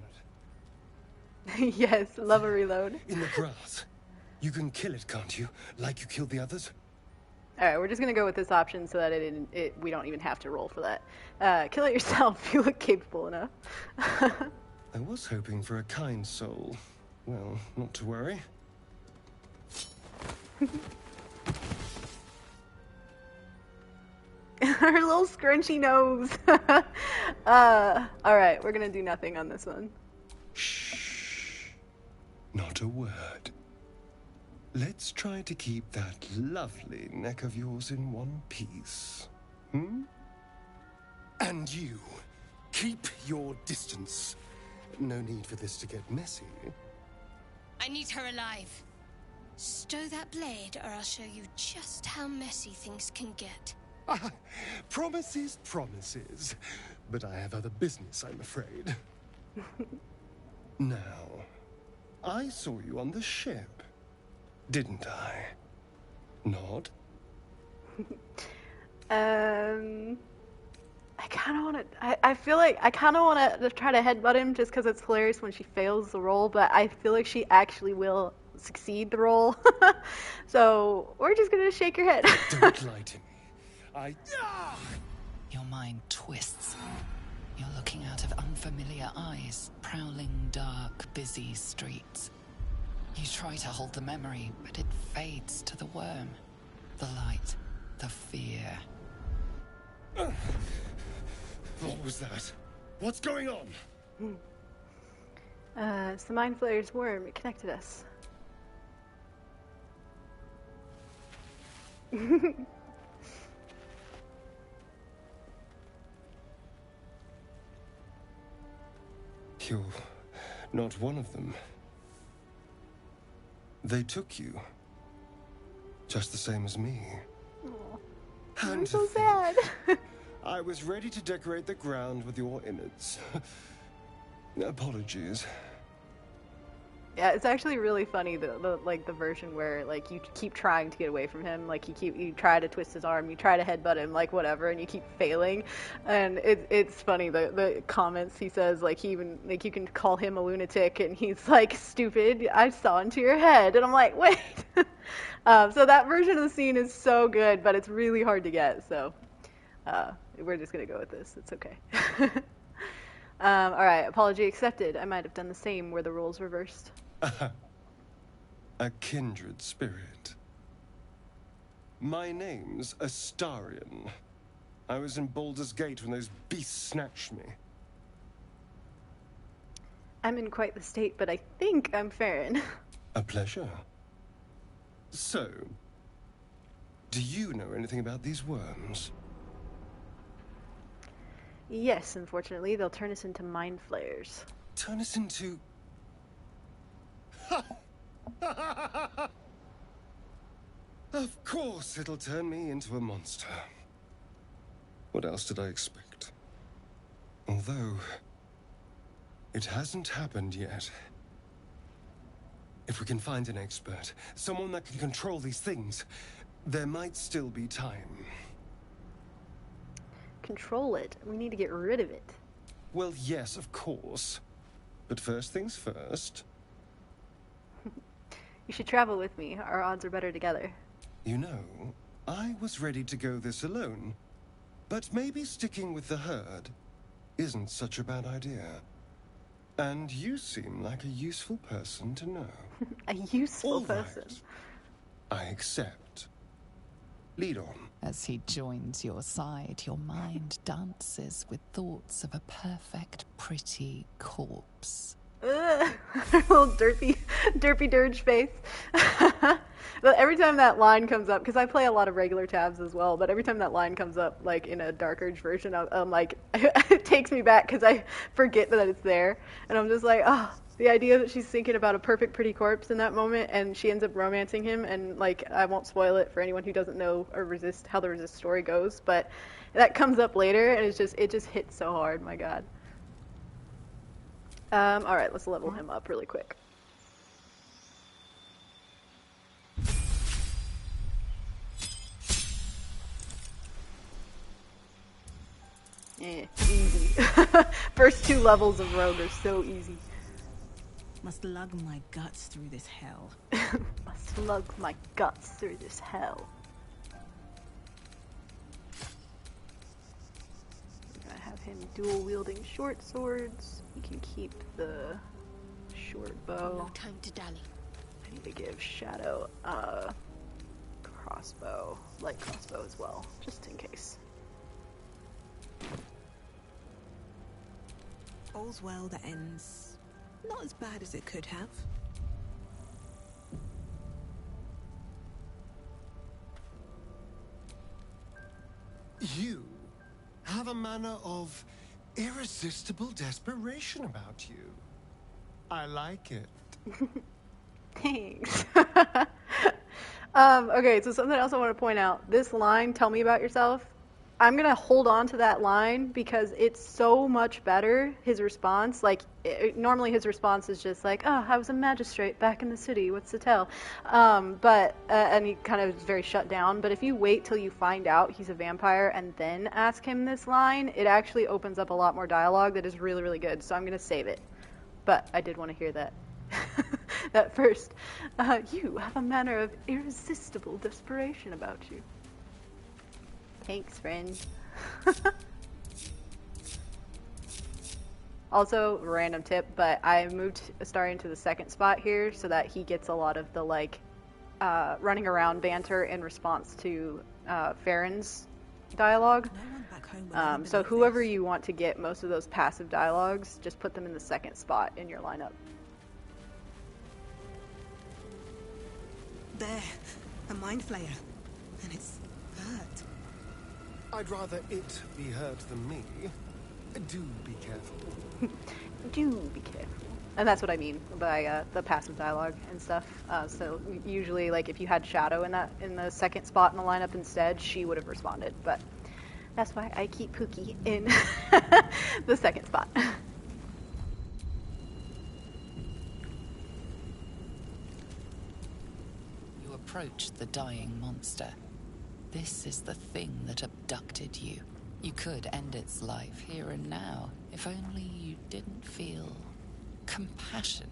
Yes, love a reload. In the grass. You can kill it, can't you? Like you killed the others? Alright, we're just gonna go with this option so that we don't even have to roll for that. Kill it yourself if you look capable enough. I was hoping for a kind soul. Well, not to worry. Her little scrunchy nose. Alright, we're gonna do nothing on this one. Shh. Not a word. Let's try to keep that lovely neck of yours in one piece. Hmm? And you, keep your distance. No need for this to get messy. I need her alive. Stow that blade, or I'll show you just how messy things can get. Promises, promises. But I have other business, I'm afraid. Now, I saw you on the ship, didn't I? Nod? I kind of want to. I feel like I kind of want to try to headbutt him just because it's hilarious when she fails the roll, but I feel like she actually will succeed the roll. So we're just gonna shake your head. Don't lie to me. Your mind twists. You're looking out of unfamiliar eyes, prowling dark, busy streets. You try to hold the memory, but it fades to the worm. The light, the fear. What was that? What's going on? It's the Mind Flayer's worm. It connected us. You're not one of them. They took you. Just the same as me. Aww. And I'm so to think, sad. I was ready to decorate the ground with your innards. Apologies. Yeah, it's actually really funny the version where like you keep trying to get away from him, like you try to twist his arm, you try to headbutt him, like whatever, and you keep failing, and it's funny the comments he says, like he even like you can call him a lunatic, and he's like, stupid, I saw into your head, and I'm like, wait. So that version of the scene is so good, but it's really hard to get. So we're just gonna go with this. It's okay. All right, apology accepted. I might have done the same were the roles reversed. A kindred spirit. My name's Astarion. I was in Baldur's Gate when those beasts snatched me. I'm in quite the state, but I think I'm Faeryn. A pleasure. So, do you know anything about these worms? Yes, unfortunately, they'll turn us into mind flayers. Turn us into... Of course it'll turn me into a monster. What else did I expect? Although, it hasn't happened yet. If we can find an expert, someone that can control these things, there might still be time. Control it. We need to get rid of it. Well, yes, of course. But first things first. You should travel with me. Our odds are better together. You know, I was ready to go this alone. But maybe sticking with the herd isn't such a bad idea. And you seem like a useful person to know. A useful person. I accept. Lead on. As he joins your side, your mind dances with thoughts of a perfect, pretty corpse. Little derpy dirge face. But every time that line comes up, because I play a lot of regular tabs as well, but every time that line comes up, like in a Dark Urge version, I'm like, it takes me back because I forget that it's there, and I'm just like, oh, the idea that she's thinking about a perfect, pretty corpse in that moment, and she ends up romancing him, and like, I won't spoil it for anyone who doesn't know or resist how the Resist story goes, but that comes up later, and it just hits so hard, my god. All right, let's level him up really quick. Easy. First 2 levels of Rogue are so easy. Must lug my guts through this hell. Must lug my guts through this hell. We're gonna have him dual wielding short swords. He can keep the short bow. No time to dally. I need to give Shadow crossbow, light crossbow as well, just in case. All's well that ends not as bad as it could have. You have a manner of irresistible desperation about you. I like it. Thanks. Okay, so something else I want to point out. This line, "Tell me about yourself," I'm going to hold on to that line because it's so much better, his response. Like, normally his response is just like, "Oh, I was a magistrate back in the city, what's to tell?" And he kind of is very shut down. But if you wait till you find out he's a vampire and then ask him this line, it actually opens up a lot more dialogue that is really, really good. So I'm going to save it. But I did want to hear that. That first. You have a manner of irresistible desperation about you. Thanks, friend. Also, random tip, but I moved Astarion to the second spot here so that he gets a lot of the, like, running around banter in response to Faeryn's dialogue. So whoever you want to get most of those passive dialogues, just put them in the second spot in your lineup. There, a mind flayer, and it's hurt. I'd rather it be hurt than me. Do be careful. Do be careful. And that's what I mean by the passive dialogue and stuff. So usually, like, if you had Shadow in the second spot in the lineup instead, she would have responded. But that's why I keep Pookie in the second spot. You approach the dying monster. This is the thing that abducted you. You could end its life here and now, if only you didn't feel compassion.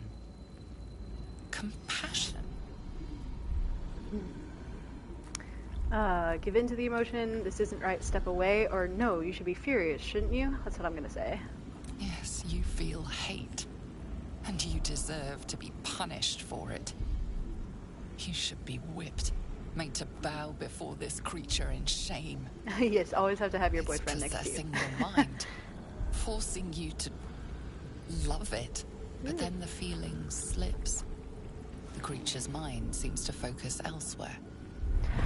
Compassion? Give in to the emotion, this isn't right, step away, or no, you should be furious, shouldn't you? That's what I'm gonna say. Yes, you feel hate, and you deserve to be punished for it. You should be whipped, made to bow before this creature in shame. Yes, always have to have your boyfriend It's next to you. possessing your mind, forcing you to love it, but then the feeling slips. The creature's mind seems to focus elsewhere.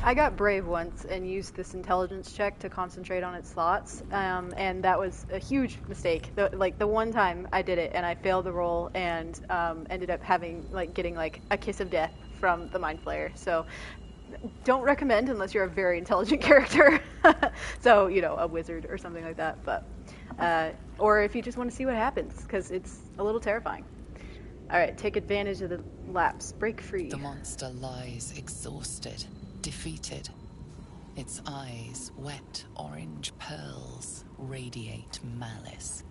I got brave once and used this intelligence check to concentrate on its thoughts, and that was a huge mistake. The one time I did it and I failed the roll and ended up getting a kiss of death from the mind flayer. So don't recommend unless you're a very intelligent character. So, a wizard or something like that. But or if you just want to see what happens, because it's a little terrifying. All right, take advantage of the lapse. Break free. The monster lies exhausted, defeated. Its eyes, wet orange pearls, radiate malice.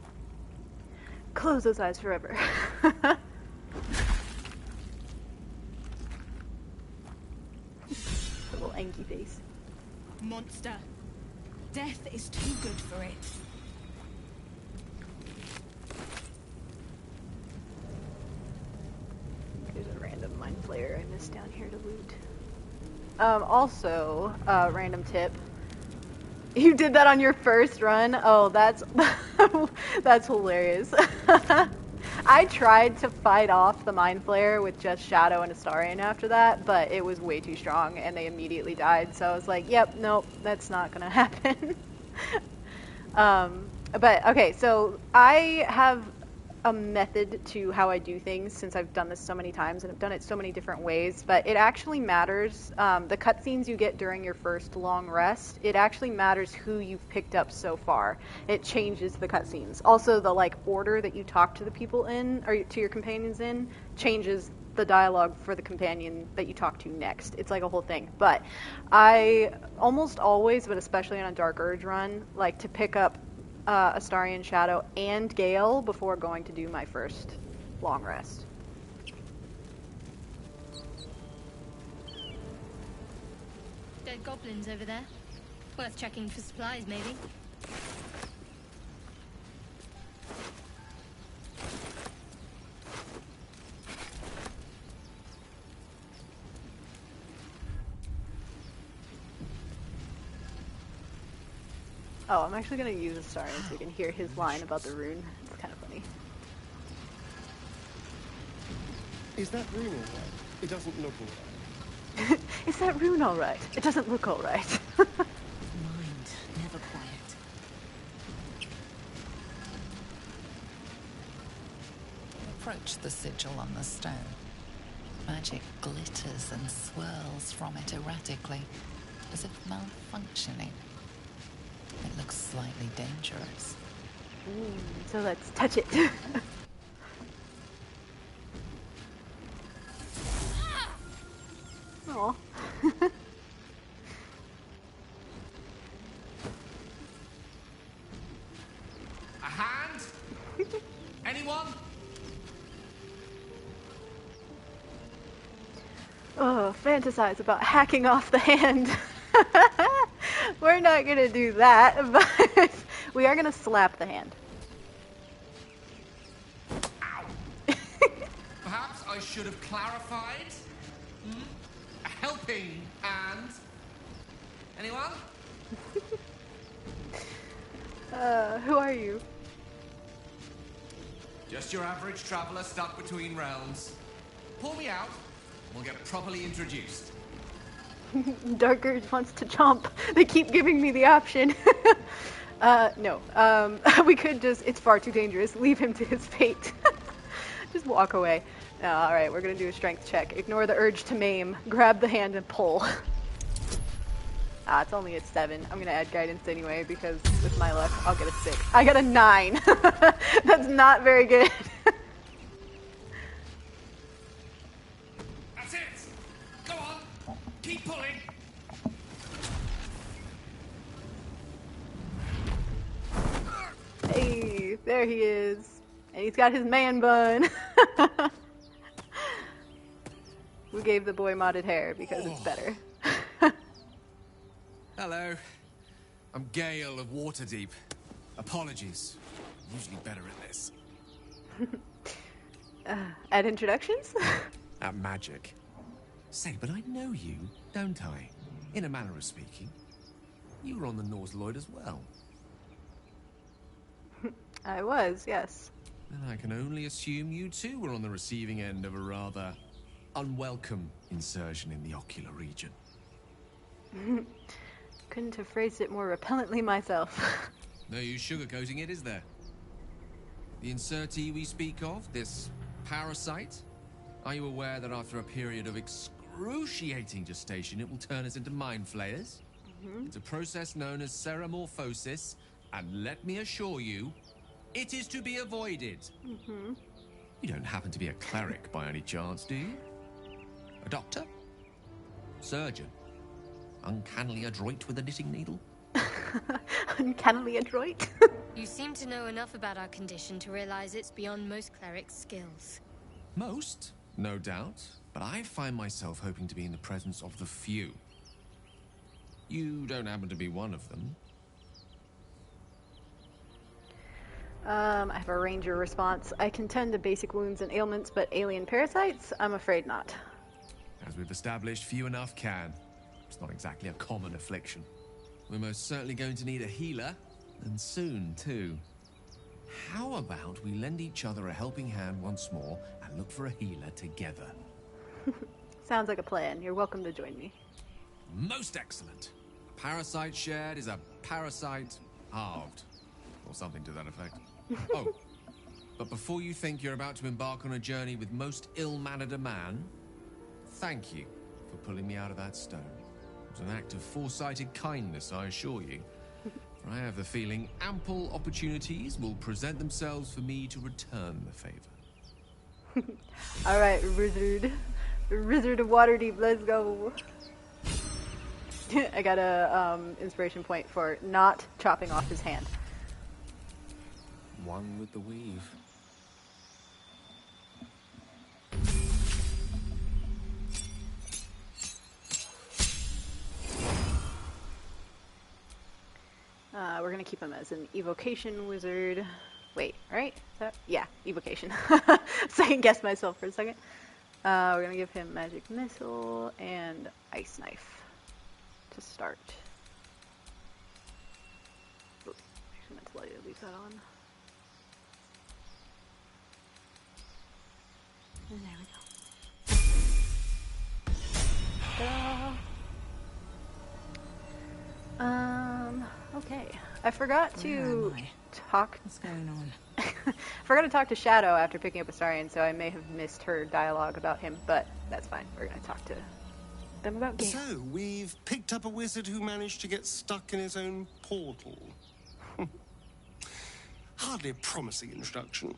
Close those eyes forever. Little anky face. Monster. Death is too good for it. There's a random mind flayer I missed down here to loot. Also, random tip. You did that on your first run? Oh, that's that's hilarious. I tried to fight off the mind flayer with just Shadow and Astarion after that, but it was way too strong and they immediately died. So I was like, yep, nope, that's not gonna happen. But okay, so I have a method to how I do things since I've done this so many times and I've done it so many different ways, but it actually matters. The cutscenes you get during your first long rest, it actually matters who you've picked up so far. It changes the cutscenes. Also, the order that you talk to the people in, or to your companions in, changes the dialogue for the companion that you talk to next. It's like a whole thing. But I almost always, but especially on a Dark Urge run, like to pick up Astarion, Shadow, and Gale before going to do my first long rest. Dead goblins over there. Worth checking for supplies, maybe. Oh, I'm actually going to use Astarion so you can hear his line about the rune. It's kind of funny. Is that rune alright? It doesn't look alright. Is that rune alright? It doesn't look alright. Mind, never quiet. Approach the sigil on the stone. Magic glitters and swirls from it erratically, as if malfunctioning. It looks slightly dangerous. So let's touch it. Aw. A hand? Anyone? Oh, fantasize about hacking off the hand. We're not gonna do that, but we are gonna slap the hand. Perhaps I should have clarified. A helping hand. Anyone? Who are you? Just your average traveler stuck between realms. Pull me out, and we'll get properly introduced. Dark Urge wants to chomp. They keep giving me the option. No. We could just, it's far too dangerous. Leave him to his fate. Just walk away. Alright, we're gonna do a strength check. Ignore the urge to maim. Grab the hand and pull. It's only at 7. I'm gonna add guidance anyway because with my luck, I'll get a 6. I got a 9. That's not very good. That's it! Go on! Keep pulling! Hey, there he is. And he's got his man bun. We gave the boy modded hair because it's better. Hello. I'm Gale of Waterdeep. Apologies. I'm usually better at this. At introductions? At magic. Say, but I know you, don't I? In a manner of speaking. You were on the Norse Lloyd as well. I was, yes. Then I can only assume you too were on the receiving end of a rather unwelcome insertion in the ocular region. Couldn't have phrased it more repellently myself. No use sugarcoating it, is there? The insertee we speak of, this parasite, are you aware that after a period of excruciating gestation, it will turn us into mind flayers? It's a process known as ceramorphosis, and let me assure you, it is to be avoided. You don't happen to be a cleric by any chance, do you? A doctor? Surgeon? Uncannily adroit with a knitting needle? Uncannily adroit? You seem to know enough about our condition to realize it's beyond most clerics' skills. Most, no doubt, but I find myself hoping to be in the presence of the few. You don't happen to be one of them. I have a ranger response. I can tend to basic wounds and ailments, but alien parasites? I'm afraid not. As we've established, few enough can. It's not exactly a common affliction. We're most certainly going to need a healer, and soon, too. How about we lend each other a helping hand once more and look for a healer together? Sounds like a plan. You're welcome to join me. Most excellent. A parasite shared is a parasite halved. Or something to that effect. Oh, but before you think you're about to embark on a journey with most ill-mannered a man, thank you for pulling me out of that stone. It was an act of foresighted kindness, I assure you. For I have the feeling ample opportunities will present themselves for me to return the favor. Alright, Wizard. Wizard of Waterdeep, let's go. I got a inspiration point for not chopping off his hand. One with the weave. We're gonna keep him as an evocation wizard. Wait, right? Yeah, evocation. Second guess myself for a second. We're gonna give him magic missile and ice knife to start. Oops, actually meant to let you leave that on. And there we go. Ta-da. Okay. I forgot to talk. What's going on? I forgot to talk to Shadow after picking up Astarion, so I may have missed her dialogue about him, but that's fine. We're going to talk to them about Gale. So, we've picked up a wizard who managed to get stuck in his own portal. Hardly a promising introduction.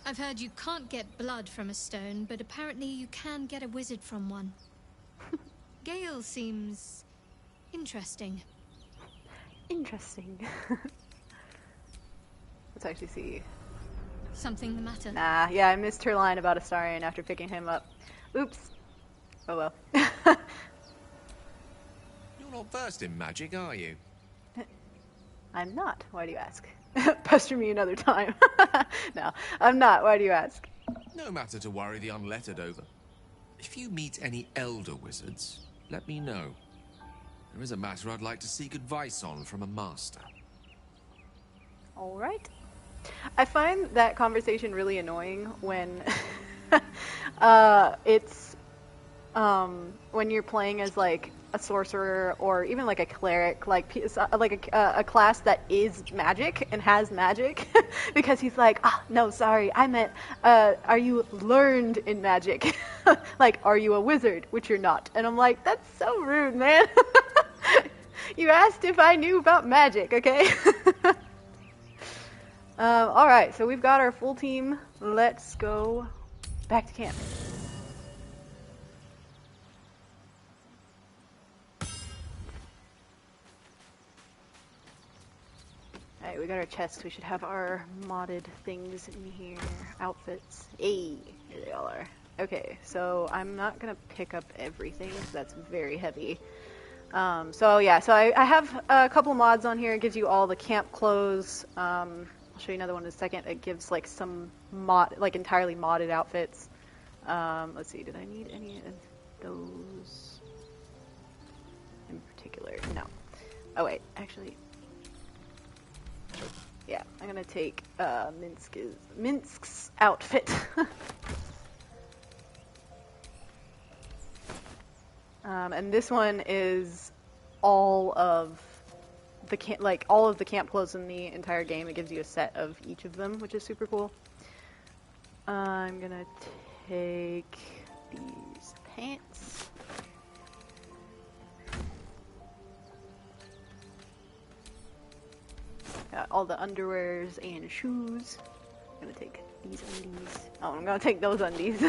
I've heard you can't get blood from a stone, but apparently you can get a wizard from one. Gale seems interesting. Interesting. Let's actually see. Something the matter? Nah, yeah, I missed her line about Astarion after picking him up. Oops. Oh well. You're not versed in magic, are you? I'm not. Why do you ask? Pester me another time. No, I'm not. Why do you ask? No matter to worry the unlettered over. If you meet any elder wizards, let me know. There is a matter I'd like to seek advice on from a master. All right. I find that conversation really annoying when it's when you're playing as like a sorcerer or even like a cleric, like a class that is magic and has magic, because he's like, no, sorry, I meant, are you learned in magic? Like, are you a wizard? Which you're not. And I'm like, that's so rude, man. You asked if I knew about magic, okay? Alright, so we've got our full team. Let's go back to camp. Alright, we got our chest. We should have our modded things in here. Outfits. Hey, here they all are. Okay, so I'm not gonna pick up everything because that's very heavy. So yeah, so I have a couple mods on here. It gives you all the camp clothes. I'll show you another one in a second. It gives like some like entirely modded outfits. Let's see, did I need any of those in particular? No. Oh wait, actually, yeah, I'm gonna take Minsk's outfit. And this one is all of the camp clothes in the entire game. It gives you a set of each of them, which is super cool. I'm gonna take these pants. Got all the underwears and shoes. I'm gonna take these undies. Oh, I'm gonna take those undies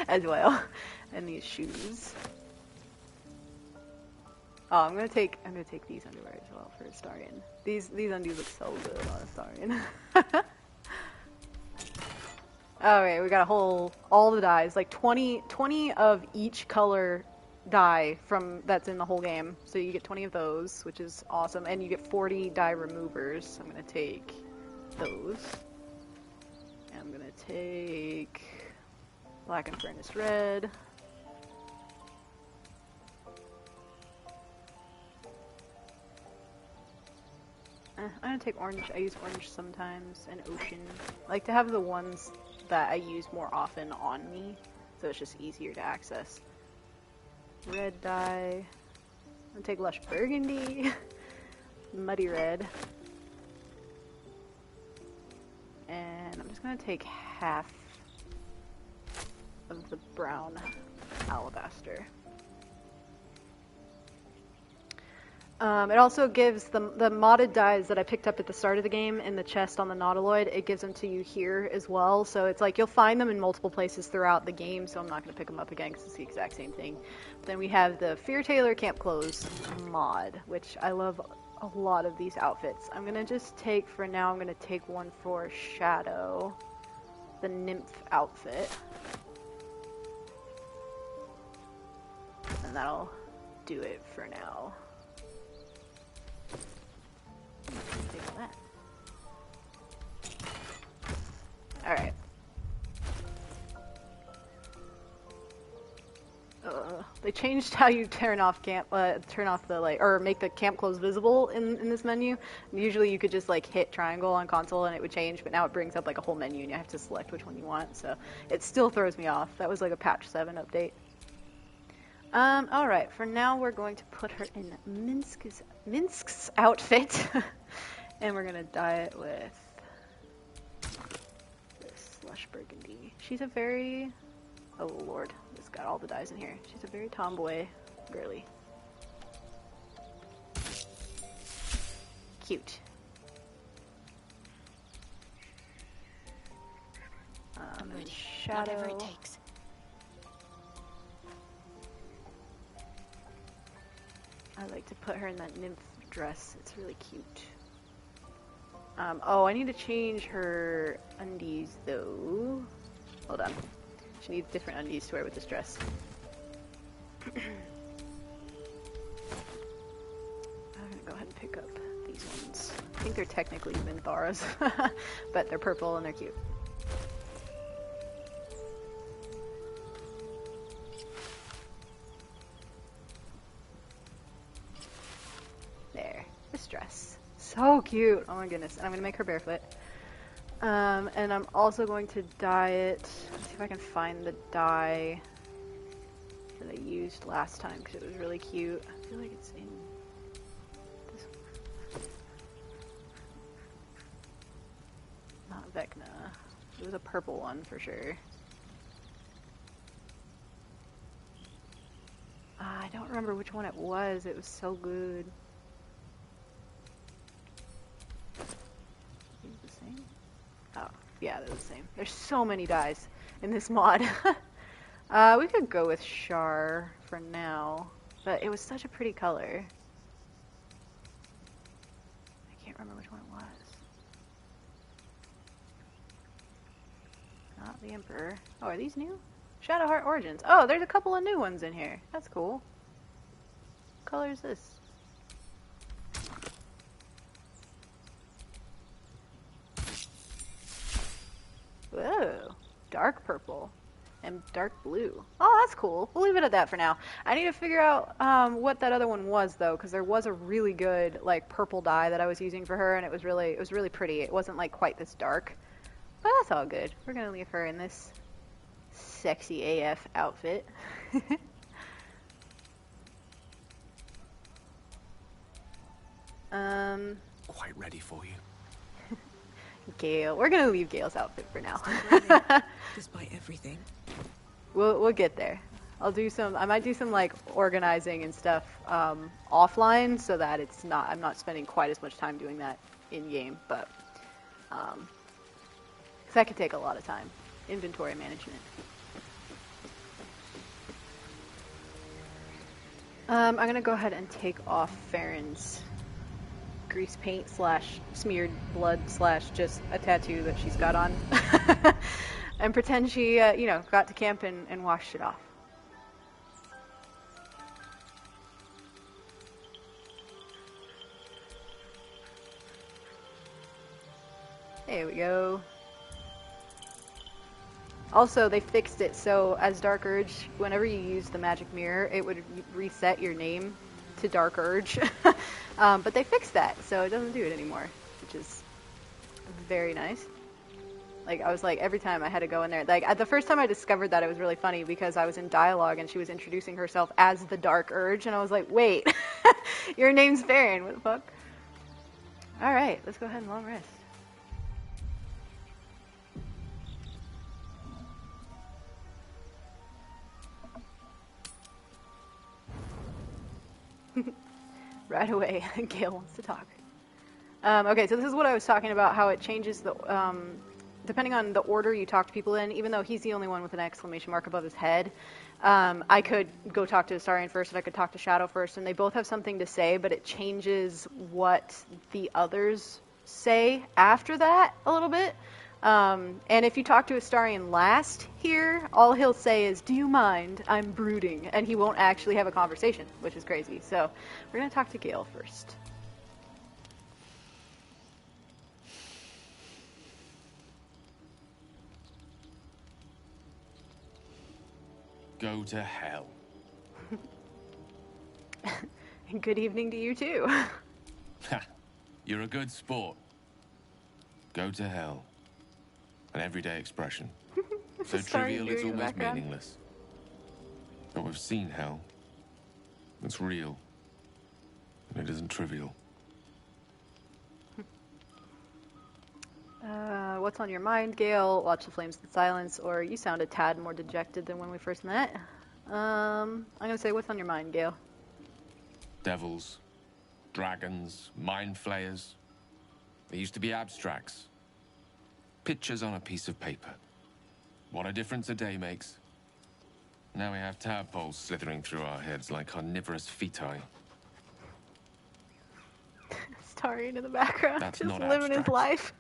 as well, and these shoes. Oh, I'm gonna take these underwear as well for Astarion. These undies look so good on Astarion. Alright, we got all the dyes, like 20 of each color dye that's in the whole game. So you get 20 of those, which is awesome, and you get 40 dye removers. I'm gonna take those. And I'm gonna take black and furnace red. I'm gonna take orange. I use orange sometimes, and ocean. I like to have the ones that I use more often on me, so it's just easier to access. Red dye. I'm gonna take lush burgundy. Muddy red. And I'm just gonna take half of the brown alabaster. It also gives the modded dyes that I picked up at the start of the game in the chest on the Nautiloid. It gives them to you here as well, so it's like you'll find them in multiple places throughout the game, so I'm not going to pick them up again because it's the exact same thing. But then we have the Fear Tailor Camp Clothes mod, which I love a lot of these outfits. I'm going to just take, for now, I'm going to take one for Shadow, the Nymph outfit. And that'll do it for now. Take all that. Alright. They changed how you turn off the light, or make the camp clothes visible in this menu. Usually you could just like hit triangle on console and it would change, but now it brings up like a whole menu and you have to select which one you want, so it still throws me off. That was like a patch 7 update. Alright, for now we're going to put her in Minsk's outfit. And we're gonna dye it with this lush burgundy. She's a very... oh lord, it's got all the dyes in here. She's a very tomboy girly. Cute. I'm ready. Shadow. Whatever it takes. I like to put her in that nymph dress. It's really cute. Oh, I need to change her undies though. Hold on. She needs different undies to wear with this dress. I'm gonna go ahead and pick up these ones. I think they're technically Mintharas, but they're purple and they're cute. There, this dress. So cute! Oh my goodness. And I'm gonna make her barefoot. And I'm also going to dye it. Let's see if I can find the dye that I used last time because it was really cute. I feel like it's in this one. Not Vecna. It was a purple one for sure. I don't remember which one it was. It was so good. Oh, yeah, they're the same. There's so many dyes in this mod. We could go with Char for now, but it was such a pretty color. I can't remember which one it was. the Emperor. Oh, are these new? Shadowheart Origins. Oh, there's a couple of new ones in here. That's cool. What color is this? Whoa. Dark purple. And dark blue. Oh, that's cool. We'll leave it at that for now. I need to figure out what that other one was, though, because there was a really good, like, purple dye that I was using for her, and it was really pretty. It wasn't, like, quite this dark. But that's all good. We're going to leave her in this sexy AF outfit. Quite ready for you. Gale. We're going to leave Gale's outfit for now. Despite everything. We'll get there. I might do some like organizing and stuff offline so that I'm not spending quite as much time doing that in game, but because that could take a lot of time. Inventory management. I'm gonna go ahead and take off Faeryn's grease paint / smeared blood / just a tattoo that she's got on. And pretend she, got to camp and washed it off. There we go. Also, they fixed it so as Dark Urge, whenever you use the magic mirror, it would reset your name to Dark Urge. But they fixed that, so it doesn't do it anymore, which is very nice. Like, I was like, every time I had to go in there. Like, the first time I discovered that, it was really funny because I was in dialogue and she was introducing herself as the Dark Urge, and I was like, wait, your name's Faeryn, what the fuck? Alright, let's go ahead and long rest. Right away, Gale wants to talk. Okay, so this is what I was talking about, how it changes the, depending on the order you talk to people in, even though he's the only one with an exclamation mark above his head, I could go talk to Astarion first, and I could talk to Shadow first, and they both have something to say, but it changes what the others say after that a little bit. And if you talk to Astarion last here, all he'll say is, "Do you mind? I'm brooding," and he won't actually have a conversation, which is crazy. So we're going to talk to Gale first. Go to hell. And good evening to you, too. Ha! You're a good sport. Go to hell. An everyday expression. So trivial it's almost meaningless. But we've seen hell. It's real. And it isn't trivial. What's on your mind, Gale? Watch the flames in silence, or you sound a tad more dejected than when we first met. I'm gonna say, what's on your mind, Gale? Devils, dragons, mind flayers. They used to be abstracts. Pictures on a piece of paper. What a difference a day makes. Now we have tadpoles slithering through our heads like carnivorous feti. Astarion in the background, That's just not living abstract. his life.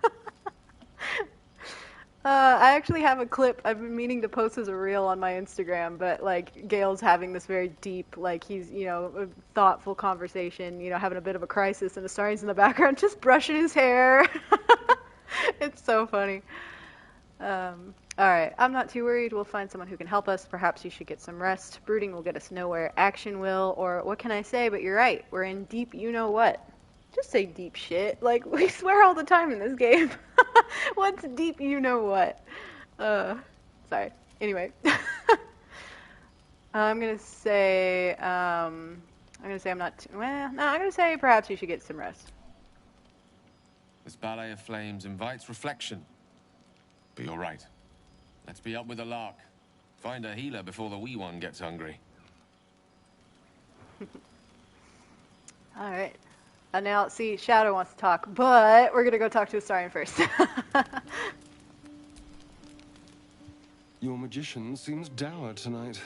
I actually have a clip I've been meaning to post as a reel on my Instagram, but like Gale's having this very deep, like he's, a thoughtful conversation, having a bit of a crisis, and Astarion's in the background just brushing his hair. It's so funny. Alright, I'm not too worried. We'll find someone who can help us. Perhaps you should get some rest. Brooding will get us nowhere. Action will, or what can I say? But you're right. We're in deep you-know-what. Just say deep shit. Like, we swear all the time in this game. What's deep you-know-what? Sorry. Anyway. I'm gonna say I'm gonna say perhaps you should get some rest. This ballet of flames invites reflection. But you're right. Let's be up with the lark. Find a healer before the wee one gets hungry. Alright. And now, see, Shadow wants to talk, but we're gonna go talk to Astarion first. Your magician seems dour tonight.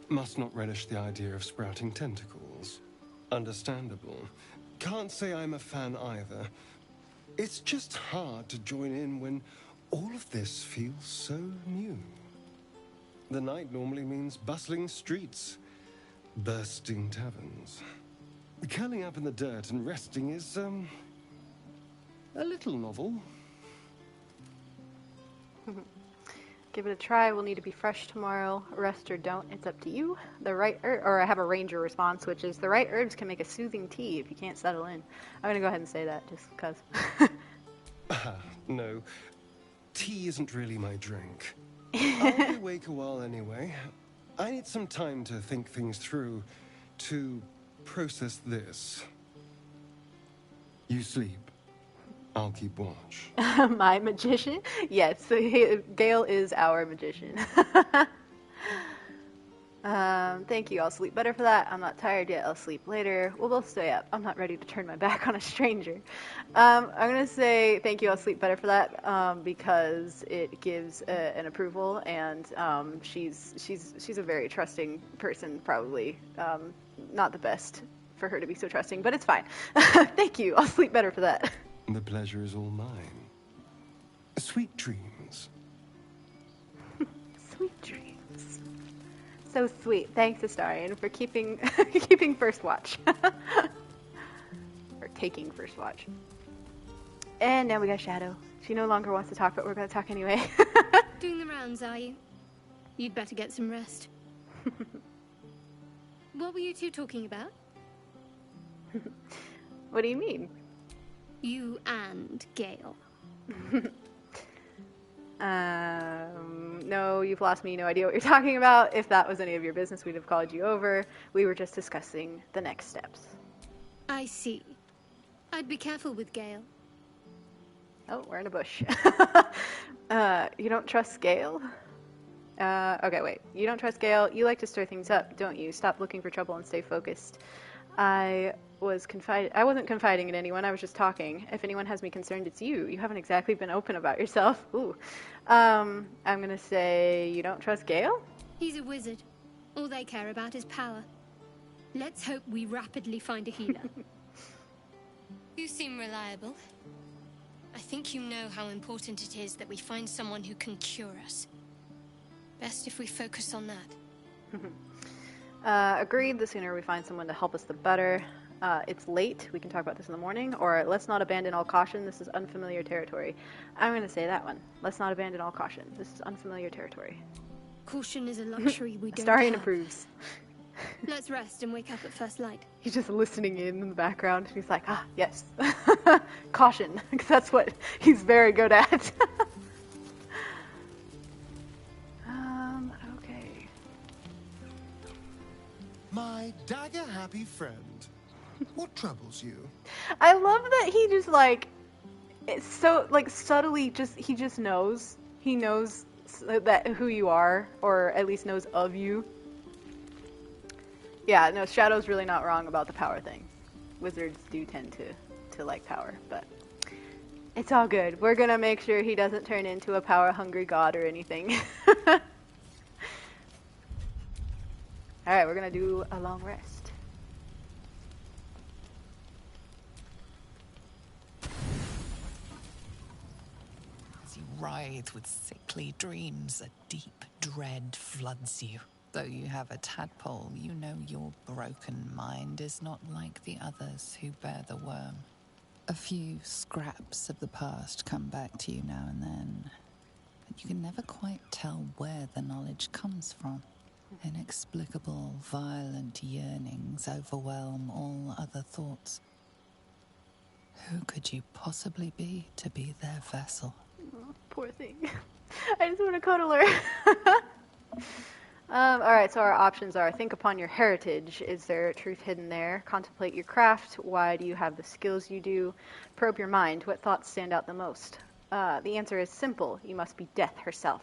Must not relish the idea of sprouting tentacles. Understandable. Can't say I'm a fan either. It's just hard to join in when All of this feels so new. The night normally means bustling streets, bursting taverns. Curling up in the dirt and resting is, a little novel. Give it a try. We'll need to be fresh tomorrow. Rest or don't, it's up to you. The right or I have a ranger response, which is the right herbs can make a soothing tea if you can't settle in. I'm gonna go ahead and say that just because. No, tea isn't really my drink. I'll be awake a while anyway. I need some time to think things through, to process this. You sleep. I'll keep watch. My magician? Yes, Gale is our magician. Thank you, I'll sleep better for that. I'm not tired yet, I'll sleep later. We'll both stay up. I'm not ready to turn my back on a stranger. I'm gonna say thank you, I'll sleep better for that, because it gives an approval, and she's a very trusting person, probably. Not the best for her to be so trusting, but it's fine. Thank you, I'll sleep better for that. The pleasure is all mine. Sweet dreams. Sweet dreams. So sweet. Thanks, Astarion, for keeping keeping first watch. Or taking first watch. And now we got Shadow. She no longer wants to talk, but we're going to talk anyway. Doing the rounds, are you? You'd better get some rest. What were you two talking about? What do you mean? You and Gale. No, you've lost me. No idea what you're talking about. If that was any of your business, we'd have called you over. We were just discussing the next steps. I see. I'd be careful with Gale. Oh, we're in a bush. You don't trust Gale? Okay, wait. You don't trust Gale? You like to stir things up, don't you? Stop looking for trouble and stay focused. I wasn't confiding in anyone, I was just talking. If anyone has me concerned, it's you. You haven't exactly been open about yourself. Ooh. I'm gonna say you don't trust Gale? He's a wizard. All they care about is power. Let's hope we rapidly find a healer. You seem reliable. I think you know how important it is that we find someone who can cure us. Best if we focus on that. Agreed. The sooner we find someone to help us, the better. It's late. We can talk about this in the morning. Or let's not abandon all caution. This is unfamiliar territory. I'm going to say that one. Let's not abandon all caution. This is unfamiliar territory. Caution is a luxury we don't Astarion have. approves. Let's rest and wake up at first light. He's just listening in the background. He's like, yes. Caution. Because that's what he's very good at. Okay. My dagger-happy friend. What troubles you? I love that he just it's so subtly he just knows. He knows that who you are, or at least knows of you. Yeah, no, Shadow's really not wrong about the power thing. Wizards do tend to like power, but it's all good. We're gonna make sure he doesn't turn into a power-hungry god or anything. Alright, we're gonna do a long rest. As you writhe with sickly dreams, a deep dread floods you. Though you have a tadpole, you know your broken mind is not like the others who bear the worm. A few scraps of the past come back to you now and then, but you can never quite tell where the knowledge comes from. Inexplicable, violent yearnings overwhelm all other thoughts. Who could you possibly be to be their vessel? Oh, poor thing. I just want to cuddle her. Alright, so our options are: think upon your heritage. Is there truth hidden there? Contemplate your craft. Why do you have the skills you do? Probe your mind. What thoughts stand out the most? The answer is simple. You must be death herself.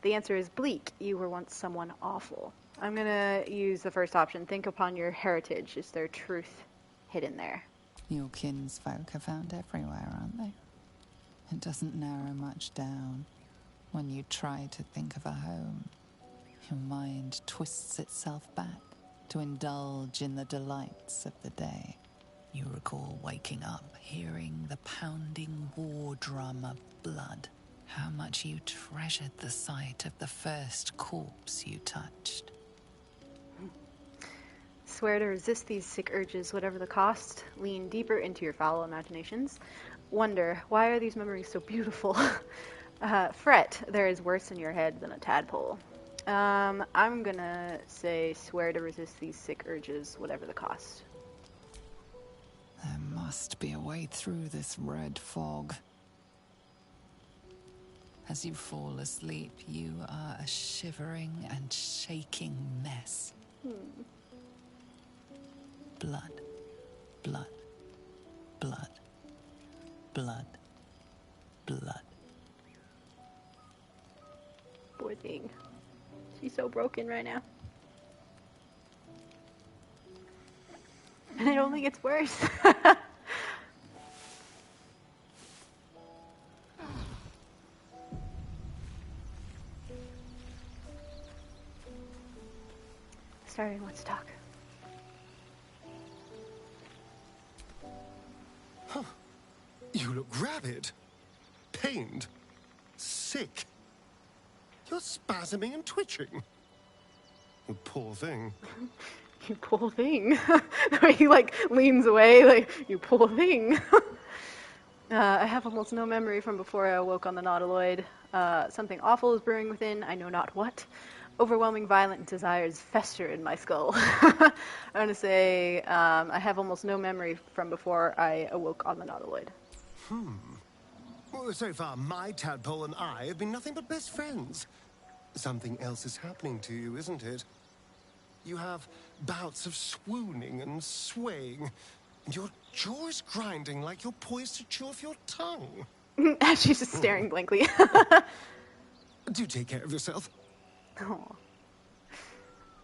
The answer is bleak. You were once someone awful. I'm going to use the first option. Think upon your heritage. Is there truth hidden there? Your kinsfolk are found everywhere, aren't they? It doesn't narrow much down. When you try to think of a home, your mind twists itself back to indulge in the delights of the day. You recall waking up, hearing the pounding war drum of blood, how much you treasured the sight of the first corpse you touched. Swear to resist these sick urges, whatever the cost. Lean deeper into your foul imaginations. Wonder, why are these memories so beautiful? Fret, there is worse in your head than a tadpole. I'm gonna say swear to resist these sick urges, whatever the cost. There must be a way through this red fog. As you fall asleep, you are a shivering and shaking mess. Blood, blood, blood, blood, blood. Poor thing. She's so broken right now. And it only gets worse. Astarion wants to talk. Huh. You look rabid, pained, sick. You're spasming and twitching. You poor thing. You poor thing. The way he, like, leans away, like, you poor thing. I have almost no memory from before I awoke on the Nautiloid. Something awful is brewing within, I know not what. Overwhelming violent desires fester in my skull. I'm going to say I have almost no memory from before I awoke on the Nautiloid. Well, so far, my tadpole and I have been nothing but best friends. Something else is happening to you, isn't it? You have bouts of swooning and swaying, and your jaw is grinding like you're poised to chew off your tongue. She's just staring blankly. Do take care of yourself. Oh.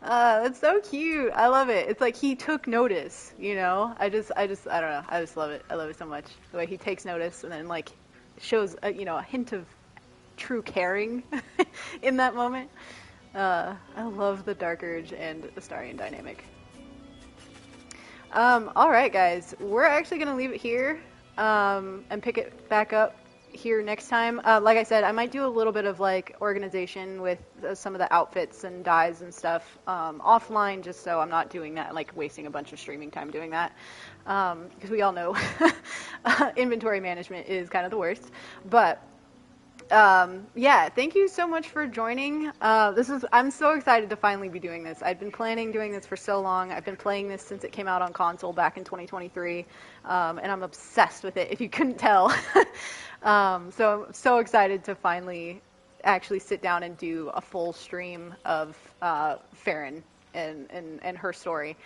That's so cute. I love it. It's like he took notice, you know? I don't know. I just love it. I love it so much. The way he takes notice and then, like, shows, a hint of true caring in that moment. I love the Dark Urge and Astarion dynamic. Alright, guys. We're actually going to leave it here and pick it back up here next time. Like I said, I might do a little bit of like organization with some of the outfits and dyes and stuff offline, just so I'm not doing that, like wasting a bunch of streaming time doing that, because we all know inventory management is kind of the worst. But yeah, thank you so much for joining. I'm so excited to finally be doing this. I've been planning doing this for so long. I've been playing this since it came out on console back in 2023, and I'm obsessed with it, if you couldn't tell. So I'm so excited to finally actually sit down and do a full stream of Faeryn and her story.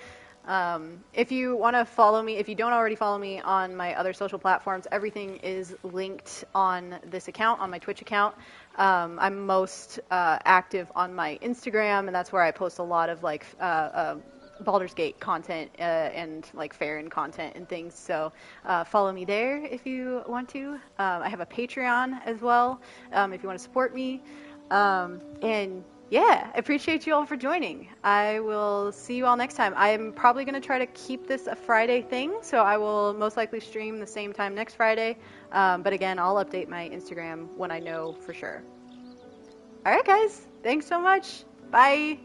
If you want to follow me, if you don't already follow me on my other social platforms, everything is linked on this account, on my Twitch account. I'm most active on my Instagram, and that's where I post a lot of like Baldur's Gate content and like Faeryn content and things. So follow me there if you want to. I have a Patreon as well if you want to support me. And yeah, I appreciate you all for joining. I will see you all next time. I'm probably going to try to keep this a Friday thing, so I will most likely stream the same time next Friday. But again, I'll update my Instagram when I know for sure. All right, guys. Thanks so much. Bye.